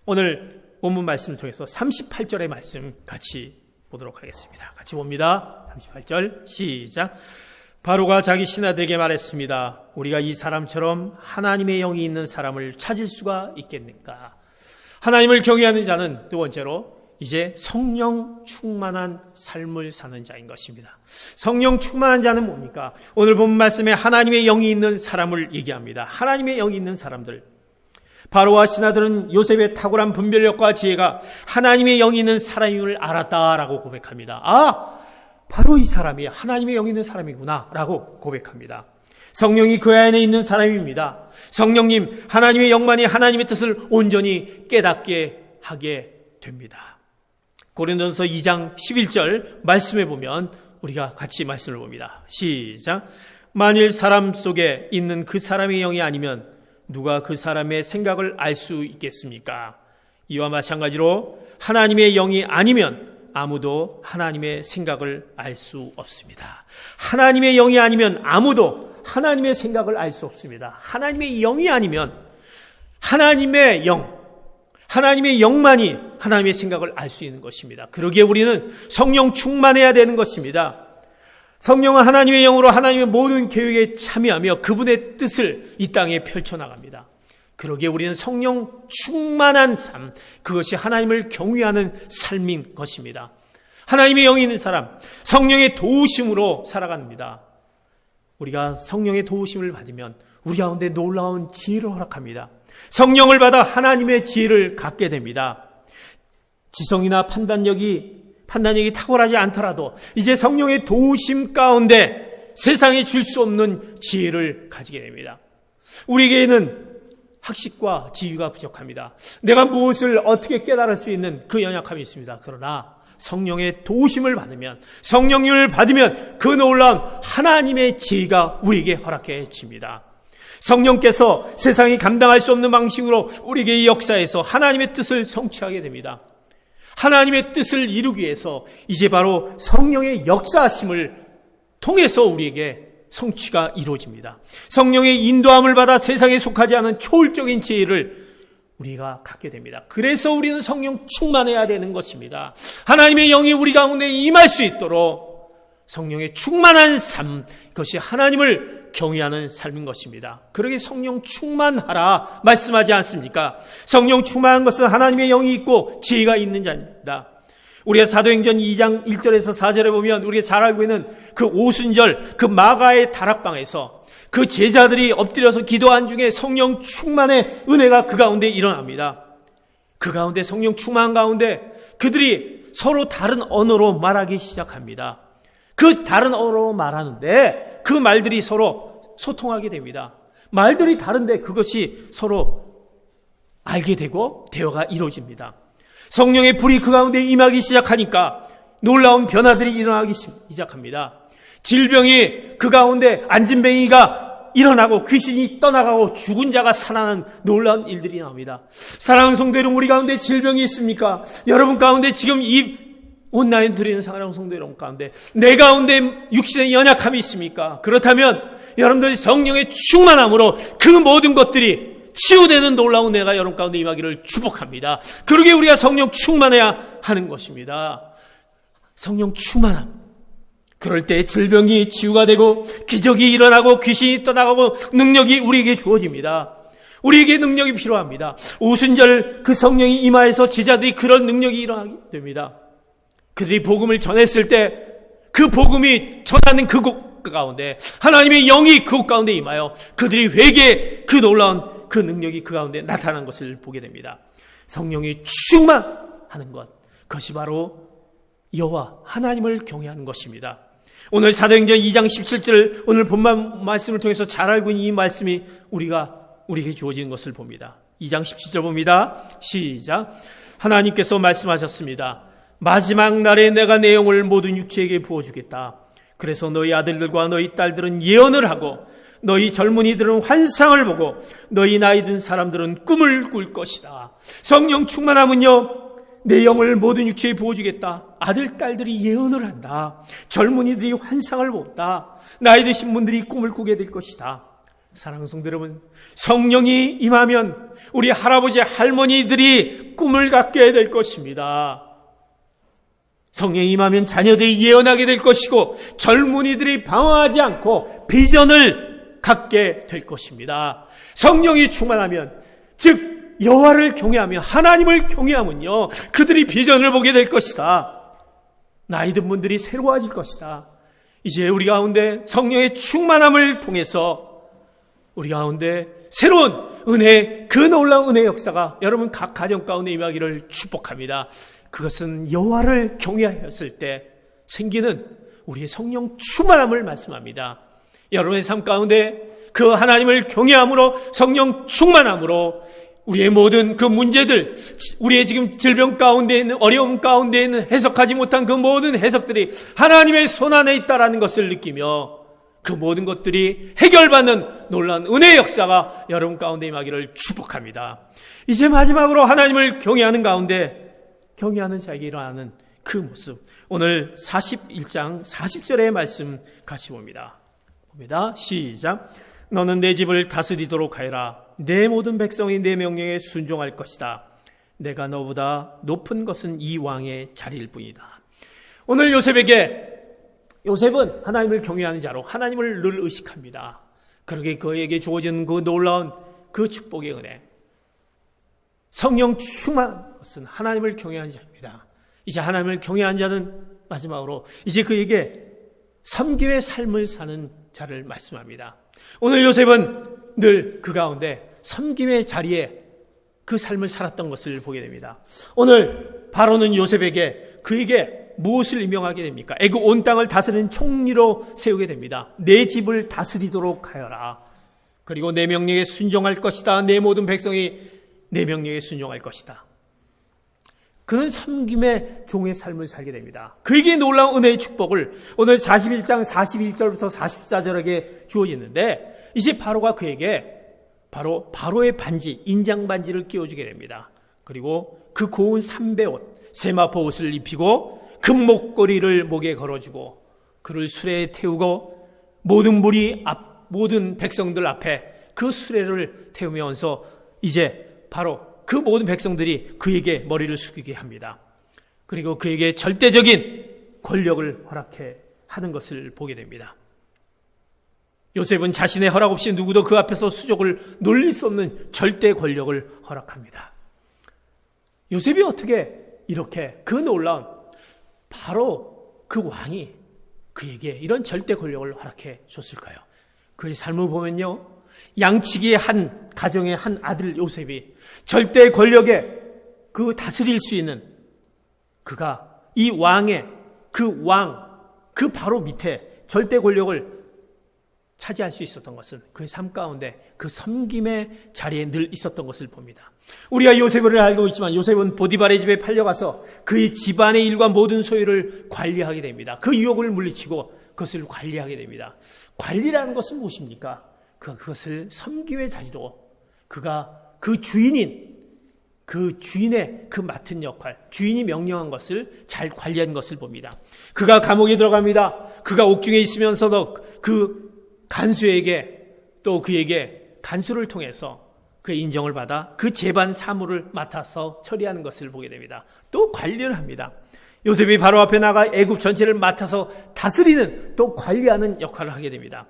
오늘 원문 말씀을 통해서 38절의 말씀 같이 보도록 하겠습니다. 같이 봅니다. 38절 시작. 바로가 자기 신하들에게 말했습니다. 우리가 이 사람처럼 하나님의 영이 있는 사람을 찾을 수가 있겠는가? 하나님을 경외하는 자는 두 번째로 이제 성령 충만한 삶을 사는 자인 것입니다. 성령 충만한 자는 뭡니까? 오늘 본 말씀에 하나님의 영이 있는 사람을 얘기합니다. 하나님의 영이 있는 사람들. 바로와 신하들은 요셉의 탁월한 분별력과 지혜가 하나님의 영이 있는 사람임을 알았다라고 고백합니다. 바로 이 사람이 하나님의 영이 있는 사람이구나 라고 고백합니다. 성령이 그 안에 있는 사람입니다. 성령님, 하나님의 영만이 하나님의 뜻을 온전히 깨닫게 하게 됩니다. 고린도전서 2장 11절 말씀에 보면 우리가 같이 말씀을 봅니다. 시작. 만일 사람 속에 있는 그 사람의 영이 아니면 누가 그 사람의 생각을 알 수 있겠습니까? 이와 마찬가지로 하나님의 영이 아니면 아무도 하나님의 생각을 알 수 없습니다. 하나님의 영이 아니면 아무도 하나님의 생각을 알 수 없습니다. 하나님의 영이 아니면 하나님의 영만이 하나님의 생각을 알 수 있는 것입니다. 그러기에 우리는 성령 충만해야 되는 것입니다. 성령은 하나님의 영으로 하나님의 모든 계획에 참여하며 그분의 뜻을 이 땅에 펼쳐나갑니다. 그러기에 우리는 성령 충만한 삶, 그것이 하나님을 경외하는 삶인 것입니다. 하나님의 영이 있는 사람, 성령의 도우심으로 살아갑니다. 우리가 성령의 도우심을 받으면 우리 가운데 놀라운 지혜를 허락합니다. 성령을 받아 하나님의 지혜를 갖게 됩니다. 지성이나 판단력이 탁월하지 않더라도 이제 성령의 도우심 가운데 세상에 줄 수 없는 지혜를 가지게 됩니다. 우리에게는 학식과 지위가 부족합니다. 내가 무엇을 어떻게 깨달을 수 있는 그 연약함이 있습니다. 그러나 성령의 도우심을 받으면, 성령님을 받으면 그 놀라운 하나님의 지혜가 우리에게 허락해집니다. 성령께서 세상이 감당할 수 없는 방식으로 우리에게 이 역사에서 하나님의 뜻을 성취하게 됩니다. 하나님의 뜻을 이루기 위해서 이제 바로 성령의 역사하심을 통해서 우리에게 성취가 이루어집니다. 성령의 인도함을 받아 세상에 속하지 않은 초월적인 지혜를 우리가 갖게 됩니다. 그래서 우리는 성령 충만해야 되는 것입니다. 하나님의 영이 우리 가운데 임할 수 있도록 성령의 충만한 삶, 그것이 하나님을 경외하는 삶인 것입니다. 그러기에 성령 충만하라 말씀하지 않습니까? 성령 충만한 것은 하나님의 영이 있고 지혜가 있는 자입니다. 우리가 사도행전 2장 1절에서 4절에 보면 우리가 잘 알고 있는 그 오순절, 그 마가의 다락방에서 그 제자들이 엎드려서 기도한 중에 성령 충만의 은혜가 그 가운데 일어납니다. 그 가운데 성령 충만 가운데 그들이 서로 다른 언어로 말하기 시작합니다. 그 다른 언어로 말하는데 그 말들이 서로 소통하게 됩니다. 말들이 다른데 그것이 서로 알게 되고 대화가 이루어집니다. 성령의 불이 그 가운데 임하기 시작하니까 놀라운 변화들이 일어나기 시작합니다. 질병이 그 가운데 안진뱅이가 일어나고 귀신이 떠나가고 죽은 자가 살아나는 놀라운 일들이 나옵니다. 사랑하는 성도 여러분, 우리 가운데 질병이 있습니까? 여러분 가운데 지금 이 온라인 드리는 사랑하는 성도 여러분 가운데 내 가운데 육신의 연약함이 있습니까? 그렇다면 여러분들이 성령의 충만함으로 그 모든 것들이 치유되는 놀라운 은혜가 여러분 가운데 임하기를 축복합니다. 그러기에 우리가 성령 충만해야 하는 것입니다. 성령 충만함. 그럴 때 질병이 치유가 되고 기적이 일어나고 귀신이 떠나가고 능력이 우리에게 주어집니다. 우리에게 능력이 필요합니다. 오순절 그 성령이 임하여서 제자들이 그런 능력이 일어나게 됩니다. 그들이 복음을 전했을 때 그 복음이 전하는 그곳 가운데 하나님의 영이 그곳 가운데 임하여 그들이 회개의 그 놀라운 그 능력이 그 가운데 나타난 것을 보게 됩니다. 성령이 충만하는 것, 그것이 바로 여호와 하나님을 경외하는 것입니다. 오늘 사도행전 2장 17절 오늘 본문 말씀을 통해서 잘 알고 있는 이 말씀이 우리에게 주어진 것을 봅니다. 2장 17절 봅니다. 시작. 하나님께서 말씀하셨습니다. 마지막 날에 내가 내 영을 모든 육체에게 부어주겠다. 그래서 너희 아들들과 너희 딸들은 예언을 하고 너희 젊은이들은 환상을 보고 너희 나이 든 사람들은 꿈을 꿀 것이다. 성령 충만함은요, 내 영을 모든 육체에 부어주겠다. 아들, 딸들이 예언을 한다. 젊은이들이 환상을 본다. 나이 드신 분들이 꿈을 꾸게 될 것이다. 사랑하는 성도 여러분, 성령이 임하면 우리 할아버지 할머니들이 꿈을 갖게 될 것입니다. 성령이 임하면 자녀들이 예언하게 될 것이고 젊은이들이 방황하지 않고 비전을 갖게 될 것입니다. 성령이 충만하면, 즉 여호와를 경외하며 하나님을 경외하면요, 그들이 비전을 보게 될 것이다. 나이 든 분들이 새로워질 것이다. 이제 우리 가운데 성령의 충만함을 통해서 우리 가운데 새로운 은혜, 그 놀라운 은혜의 역사가 여러분 각 가정 가운데 임하기를 축복합니다. 그것은 여호와를 경외하였을 때 생기는 우리의 성령 충만함을 말씀합니다. 여러분의 삶 가운데 그 하나님을 경외함으로, 성령 충만함으로 우리의 모든 그 문제들, 우리의 지금 질병 가운데 있는, 어려움 가운데 있는 해석하지 못한 그 모든 해석들이 하나님의 손안에 있다라는 것을 느끼며 그 모든 것들이 해결받는 놀라운 은혜의 역사가 여러분 가운데 임하기를 축복합니다. 이제 마지막으로 하나님을 경외하는 가운데 경외하는 자에게 일어나는 그 모습, 오늘 41장 40절의 말씀 같이 봅니다. 시작. 너는 내 집을 다스리도록 하여라. 내 모든 백성이 내 명령에 순종할 것이다. 내가 너보다 높은 것은 이 왕의 자리일 뿐이다. 오늘 요셉은 하나님을 경외하는 자로 하나님을 늘 의식합니다. 그러게 그에게 주어진 그 놀라운 그 축복의 은혜, 성령 충만한 것은 하나님을 경외하는 자입니다. 이제 하나님을 경외하는 자는 마지막으로 이제 그에게 섬김의 삶을 사는 자를 말씀합니다. 오늘 요셉은 늘 그 가운데 섬김의 자리에 그 삶을 살았던 것을 보게 됩니다. 오늘 바로는 요셉에게, 그에게 무엇을 임명하게 됩니까? 애굽 온 땅을 다스리는 총리로 세우게 됩니다. 내 집을 다스리도록 하여라. 그리고 내 명령에 순종할 것이다. 내 모든 백성이 내 명령에 순종할 것이다. 그는 섬김의 종의 삶을 살게 됩니다. 그에게 놀라운 은혜의 축복을 오늘 41장 41절부터 44절에게 주어지는데, 이제 바로가 그에게 바로의 반지, 인장 반지를 끼워주게 됩니다. 그리고 그 고운 삼배옷, 세마포 옷을 입히고 금목걸이를 목에 걸어주고 그를 수레에 태우고 모든 백성들 앞에 그 수레를 태우면서 이제 바로 그 모든 백성들이 그에게 머리를 숙이게 합니다. 그리고 그에게 절대적인 권력을 허락해 하는 것을 보게 됩니다. 요셉은 자신의 허락 없이 누구도 그 앞에서 수족을 놀릴 수 없는 절대 권력을 허락합니다. 요셉이 어떻게 이렇게 그 놀라운, 바로 그 왕이 그에게 이런 절대 권력을 허락해 줬을까요? 그의 삶을 보면요, 양치기의 한 가정의 한 아들 요셉이 절대 권력에 그 다스릴 수 있는, 그가 이 왕의 그 바로 밑에 절대 권력을 차지할 수 있었던 것은 그의 삶 가운데 그 섬김의 자리에 늘 있었던 것을 봅니다. 우리가 요셉을 알고 있지만 요셉은 보디발의 집에 팔려가서 그의 집안의 일과 모든 소유를 관리하게 됩니다. 그 유혹을 물리치고 그것을 관리하게 됩니다. 관리라는 것은 무엇입니까? 그가 그것을 섬김의 자리로, 그가 그 주인의 그 맡은 역할, 주인이 명령한 것을 잘 관리한 것을 봅니다. 그가 감옥에 들어갑니다. 그가 옥중에 있으면서도 그 간수에게, 또 그에게 간수를 통해서 그의 인정을 받아 그 재반 사무를 맡아서 처리하는 것을 보게 됩니다. 또 관리를 합니다. 요셉이 바로 앞에 나가 애굽 전체를 맡아서 다스리는, 또 관리하는 역할을 하게 됩니다.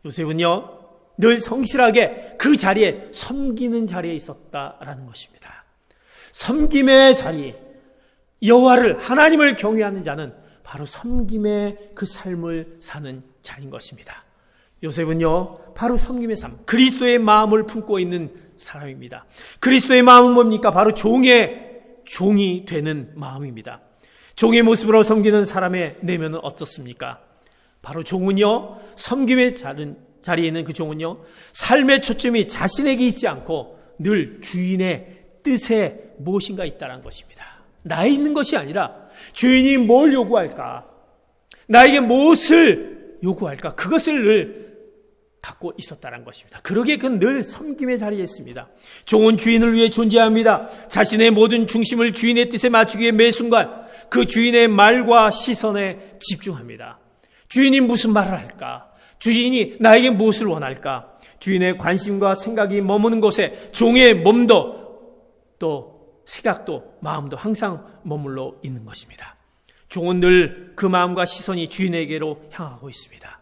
요셉은요, 늘 성실하게 그 자리에, 섬기는 자리에 있었다라는 것입니다. 섬김의 자리, 여호와를, 하나님을 경외하는 자는 바로 섬김의 그 삶을 사는 자인 것입니다. 요셉은요, 바로 섬김의 삶, 그리스도의 마음을 품고 있는 사람입니다. 그리스도의 마음은 뭡니까? 바로 종이 되는 마음입니다. 종의 모습으로 섬기는 사람의 내면은 어떻습니까? 바로 종은요, 섬김의 자리에 있는 그 종은요, 삶의 초점이 자신에게 있지 않고 늘 주인의 뜻에 무엇인가 있다는 것입니다. 나에 있는 것이 아니라 주인이 뭘 요구할까, 나에게 무엇을 요구할까, 그것을 늘 갖고 있었다는 것입니다. 그러기에 그는 늘 섬김의 자리에 있습니다. 종은 주인을 위해 존재합니다. 자신의 모든 중심을 주인의 뜻에 맞추기 위해 매 순간 그 주인의 말과 시선에 집중합니다. 주인이 무슨 말을 할까? 주인이 나에게 무엇을 원할까? 주인의 관심과 생각이 머무는 곳에 종의 몸도 또 생각도 마음도 항상 머물러 있는 것입니다. 종은 늘 그 마음과 시선이 주인에게로 향하고 있습니다.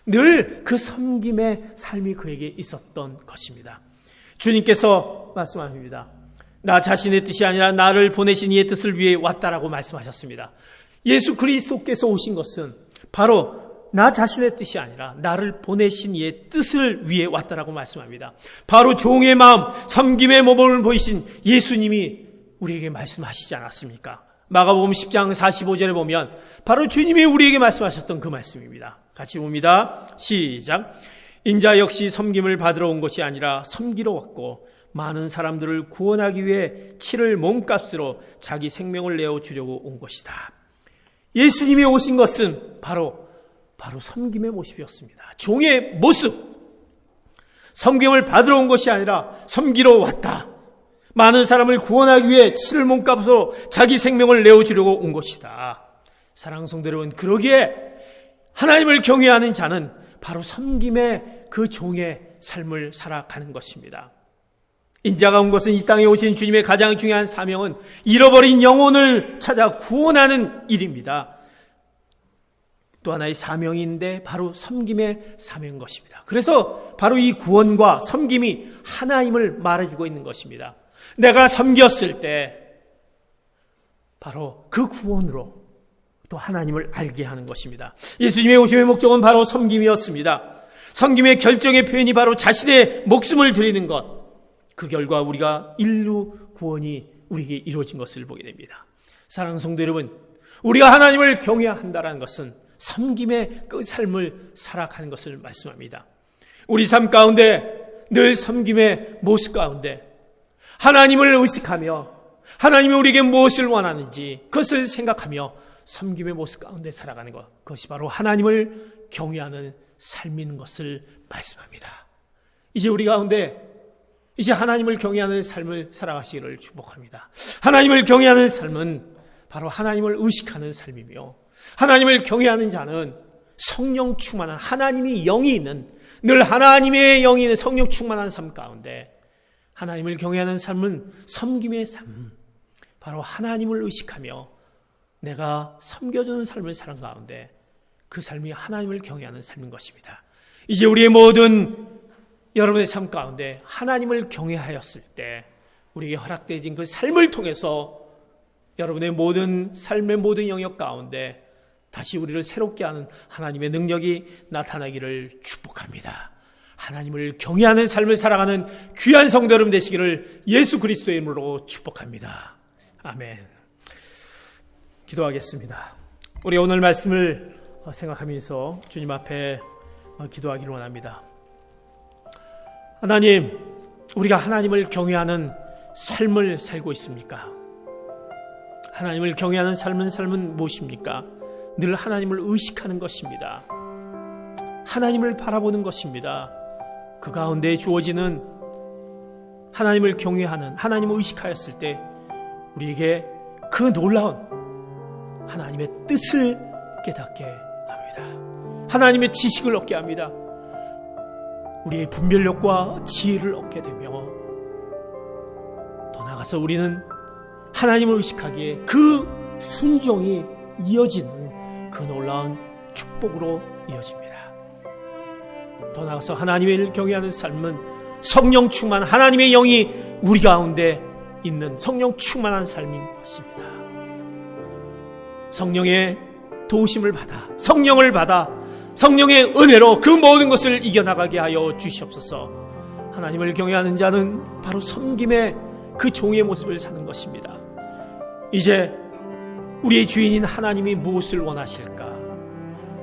늘 그 섬김의 삶이 그에게 있었던 것입니다. 주님께서 말씀하십니다. 나 자신의 뜻이 아니라 나를 보내신 이의 뜻을 위해 왔다라고 말씀하셨습니다. 예수 그리스도께서 오신 것은 바로 나 자신의 뜻이 아니라 나를 보내신 이의 뜻을 위해 왔다라고 말씀합니다. 바로 종의 마음, 섬김의 모범을 보이신 예수님이 우리에게 말씀하시지 않았습니까? 마가복음 10장 45절에 보면 바로 주님이 우리에게 말씀하셨던 그 말씀입니다. 같이 봅니다. 시작. 인자 역시 섬김을 받으러 온 것이 아니라 섬기러 왔고 많은 사람들을 구원하기 위해 치를 몸값으로 자기 생명을 내어주려고 온 것이다. 예수님이 오신 것은 바로 섬김의 모습이었습니다. 종의 모습. 섬김을 받으러 온 것이 아니라 섬기러 왔다. 많은 사람을 구원하기 위해 치를 몸값으로 자기 생명을 내어주려고 온 것이다. 사랑하는 성도 여러분, 그러기에 하나님을 경외하는 자는 바로 섬김의 그 종의 삶을 살아가는 것입니다. 인자가 온 것은 이 땅에 오신 주님의 가장 중요한 사명은 잃어버린 영혼을 찾아 구원하는 일입니다. 또 하나의 사명인데 바로 섬김의 사명인 것입니다. 그래서 바로 이 구원과 섬김이 하나님을 말해주고 있는 것입니다. 내가 섬겼을 때 바로 그 구원으로 또 하나님을 알게 하는 것입니다. 예수님의 오심의 목적은 바로 섬김이었습니다. 섬김의 결정의 표현이 바로 자신의 목숨을 드리는 것. 그 결과 우리가 인류 구원이 우리에게 이루어진 것을 보게 됩니다. 사랑하는 성도 여러분, 우리가 하나님을 경외한다는 것은 섬김의 그 삶을 살아가는 것을 말씀합니다. 우리 삶 가운데 늘 섬김의 모습 가운데 하나님을 의식하며 하나님이 우리에게 무엇을 원하는지 그것을 생각하며 섬김의 모습 가운데 살아가는 것, 그것이 바로 하나님을 경외하는 삶인 것을 말씀합니다. 이제 우리 가운데 이제 하나님을 경외하는 삶을 살아가시기를 축복합니다. 하나님을 경외하는 삶은 바로 하나님을 의식하는 삶이며 하나님을 경외하는 자는 성령 충만한 하나님이 영이 있는 늘 하나님의 영이 있는 성령 충만한 삶 가운데 하나님을 경외하는 삶은 섬김의 삶, 바로 하나님을 의식하며 내가 섬겨주는 삶을 사는 가운데 그 삶이 하나님을 경외하는 삶인 것입니다. 이제 우리의 모든 여러분의 삶 가운데 하나님을 경외하였을 때 우리에게 허락되어진 그 삶을 통해서 여러분의 모든 삶의 모든 영역 가운데 다시 우리를 새롭게 하는 하나님의 능력이 나타나기를 축복합니다. 하나님을 경외하는 삶을 살아가는 귀한 성도 여러분 되시기를 예수 그리스도의 이름으로 축복합니다. 아멘. 기도하겠습니다. 우리 오늘 말씀을 생각하면서 주님 앞에 기도하기를 원합니다. 하나님, 우리가 하나님을 경외하는 삶을 살고 있습니까? 하나님을 경외하는 삶은 무엇입니까? 늘 하나님을 의식하는 것입니다. 하나님을 바라보는 것입니다. 그 가운데 주어지는 하나님을 경외하는, 하나님을 의식하였을 때 우리에게 그 놀라운 하나님의 뜻을 깨닫게 합니다. 하나님의 지식을 얻게 합니다. 우리의 분별력과 지혜를 얻게 되며 더 나아가서 우리는 하나님을 의식하기에 그 순종이 이어지는 그 놀라운 축복으로 이어집니다. 더 나아가서 하나님을 경외하는 삶은 성령 충만 하나님의 영이 우리 가운데 있는 성령 충만한 삶인 것입니다. 성령의 도우심을 받아 성령을 받아 성령의 은혜로 그 모든 것을 이겨나가게 하여 주시옵소서. 하나님을 경외하는 자는 바로 섬김의 그 종의 모습을 사는 것입니다. 이제 우리의 주인인 하나님이 무엇을 원하실까?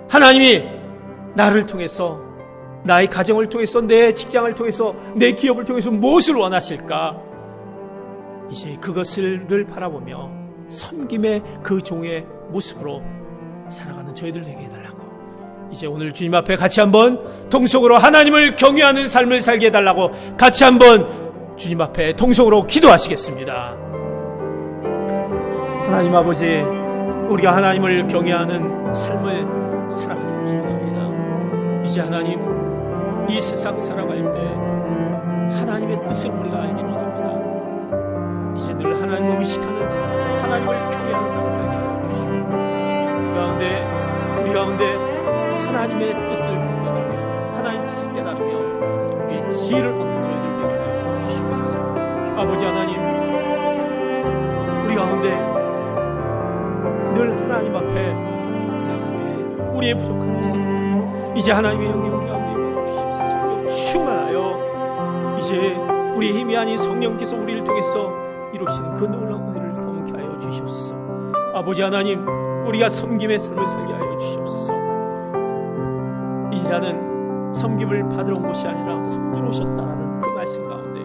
하나님이 나를 통해서, 나의 가정을 통해서, 내 직장을 통해서, 내 기업을 통해서 무엇을 원하실까? 이제 그것을 늘 바라보며 섬김의 그 종의 모습으로 살아가는 저희들 되게 해달라고, 이제 오늘 주님 앞에 같이 한번 통성으로 하나님을 경외하는 삶을 살게 해달라고 같이 한번 주님 앞에 통성으로 기도하시겠습니다. 하나님 아버지, 우리가 하나님을 경외하는 삶을 살아가기를 축복합니다. 이제 하나님, 이 세상 살아갈 때 하나님의 뜻을 우리가 알기로 합니다. 이제 늘 하나님을 의식하는 삶, 하나님을 경외하는 삶을 살게 하여 주시고, 우리 가운데 하나님의 뜻을 깨달으며, 하나님의 뜻을 깨달으며 우리의 지혜를 얻는 저희들 되게 하여 주시옵소서. 아버지 하나님, 우리 가운데 늘 하나님 앞에 나가며 우리의 부족한 것을 이제 하나님의 영이 우리 가운데 주시옵소서. 충만하여 이제 우리의 힘이 아닌 성령께서 우리를 통해서 이루시는 그 놀라운 은혜를 경험케 하여 주시옵소서. 아버지 하나님, 우리가 섬김의 삶을 살게 하여 주시옵소서. 인자는 섬김을 받으러 온 것이 아니라 섬기러 오셨다라는 그 말씀 가운데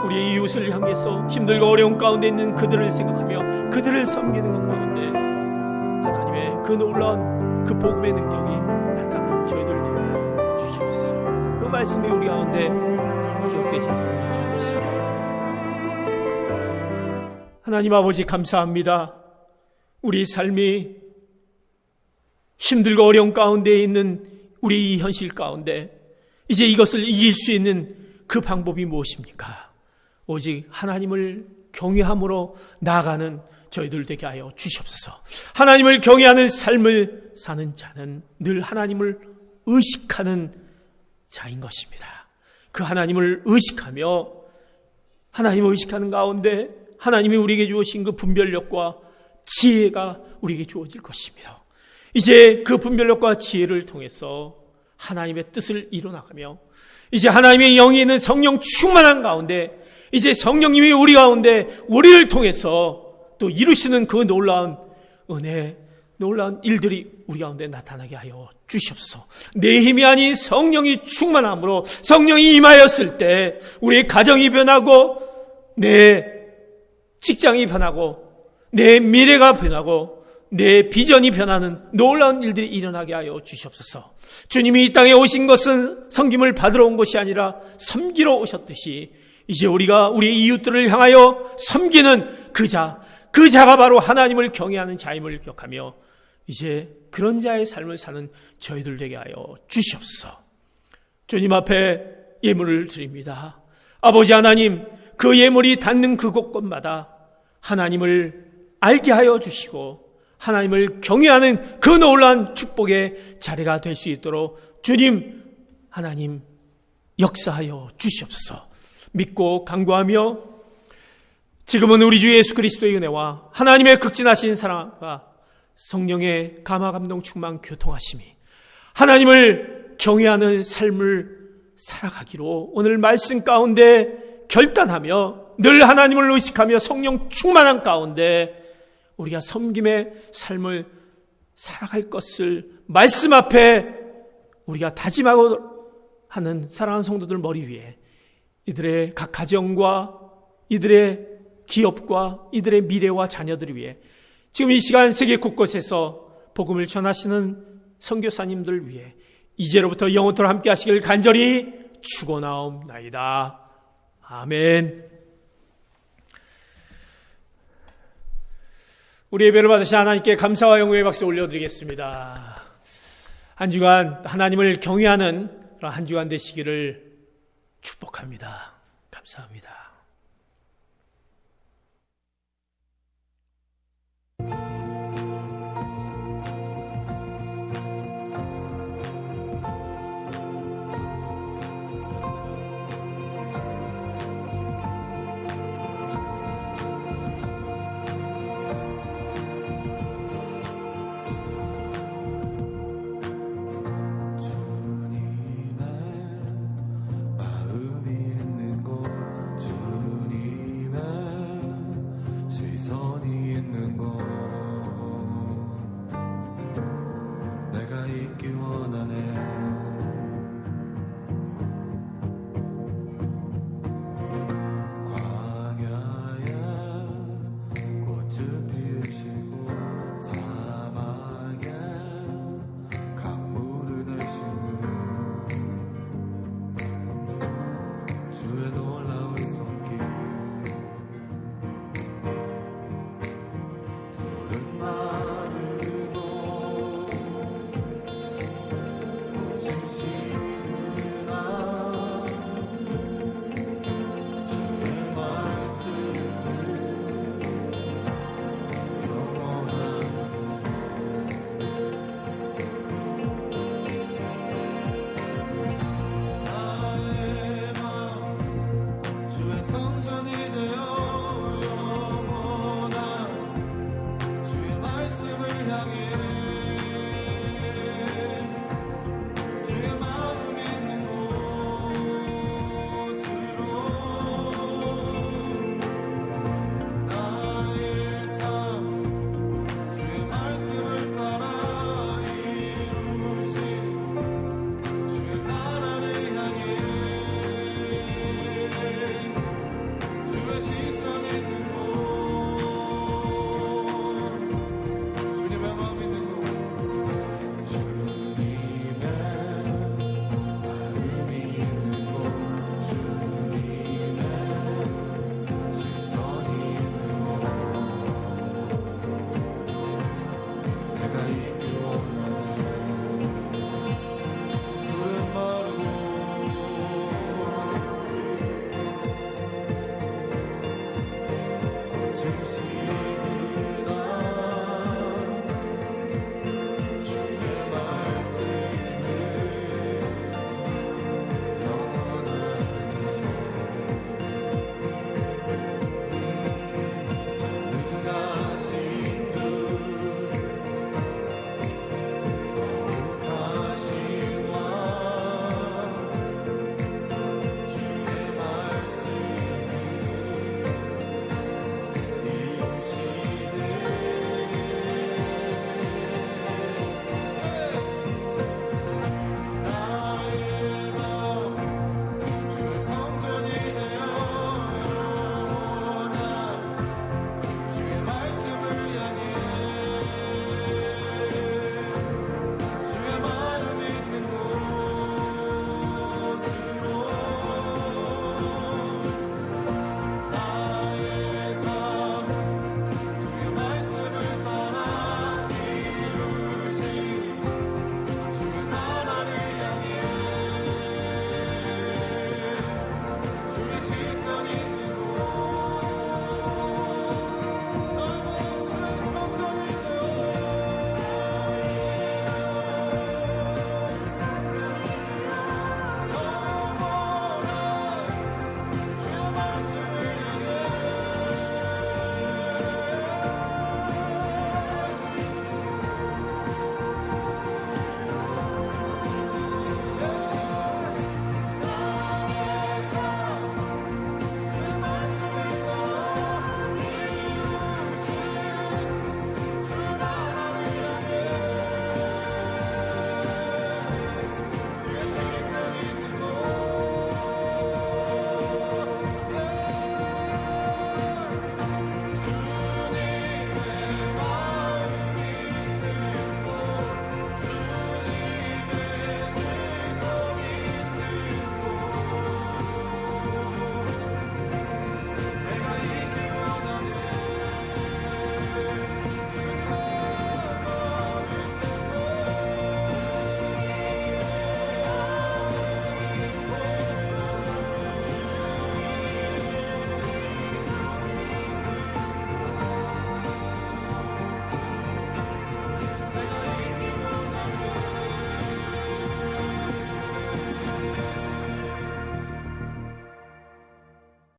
우리의 이웃을 향해서 힘들고 어려운 가운데 있는 그들을 생각하며 그들을 섬기는 것 가운데 하나님의 그 놀라운 그 복음의 능력이 나타나는 저희들을 통하여 주시옵소서. 그 말씀이 우리 가운데 기억되지 않게 주옵소서. 하나님 아버지, 감사합니다. 우리 삶이 힘들고 어려운 가운데 있는 우리 이 현실 가운데 이제 이것을 이길 수 있는 그 방법이 무엇입니까? 오직 하나님을 경외함으로 나아가는 저희들 되게 하여 주시옵소서. 하나님을 경외하는 삶을 사는 자는 늘 하나님을 의식하는 자인 것입니다. 그 하나님을 의식하며 하나님을 의식하는 가운데 하나님이 우리에게 주어진 그 분별력과 지혜가 우리에게 주어질 것입니다. 이제 그 분별력과 지혜를 통해서 하나님의 뜻을 이뤄나가며 이제 하나님의 영이 있는 성령 충만한 가운데 이제 성령님이 우리 가운데 우리를 통해서 또 이루시는 그 놀라운 은혜, 놀라운 일들이 우리 가운데 나타나게 하여 주시옵소서. 내 힘이 아닌 성령이 충만함으로 성령이 임하였을 때 우리의 가정이 변하고 내 직장이 변하고 내 미래가 변하고 내 비전이 변하는 놀라운 일들이 일어나게 하여 주시옵소서. 주님이 이 땅에 오신 것은 섬김을 받으러 온 것이 아니라 섬기러 오셨듯이 이제 우리가 우리 이웃들을 향하여 섬기는 그 자가 바로 하나님을 경외하는 자임을 기억하며 이제 그런 자의 삶을 사는 저희들 되게 하여 주시옵소서. 주님 앞에 예물을 드립니다. 아버지 하나님, 그 예물이 닿는 그 곳곳마다 하나님을 알게 하여 주시고 하나님을 경외하는 그 놀라운 축복의 자리가 될 수 있도록 주님, 하나님 역사하여 주시옵소서. 믿고 간구하며 지금은 우리 주 예수 그리스도의 은혜와 하나님의 극진하신 사랑과 성령의 감화 감동 충만 교통하심이 하나님을 경외하는 삶을 살아가기로 오늘 말씀 가운데 결단하며 늘 하나님을 의식하며 성령 충만한 가운데 우리가 섬김의 삶을 살아갈 것을 말씀 앞에 우리가 다짐하고 하는 사랑하는 성도들 머리 위에 이들의 각 가정과 이들의 기업과 이들의 미래와 자녀들을 위해 지금 이 시간 세계 곳곳에서 복음을 전하시는 선교사님들 위해 이제로부터 영원토록 함께 하시길 간절히 축원하옵나이다. 아멘. 우리 예배를 받으신 하나님께 감사와 영광의 박수 올려드리겠습니다. 한 주간 하나님을 경외하는 한 주간 되시기를 축복합니다. 감사합니다.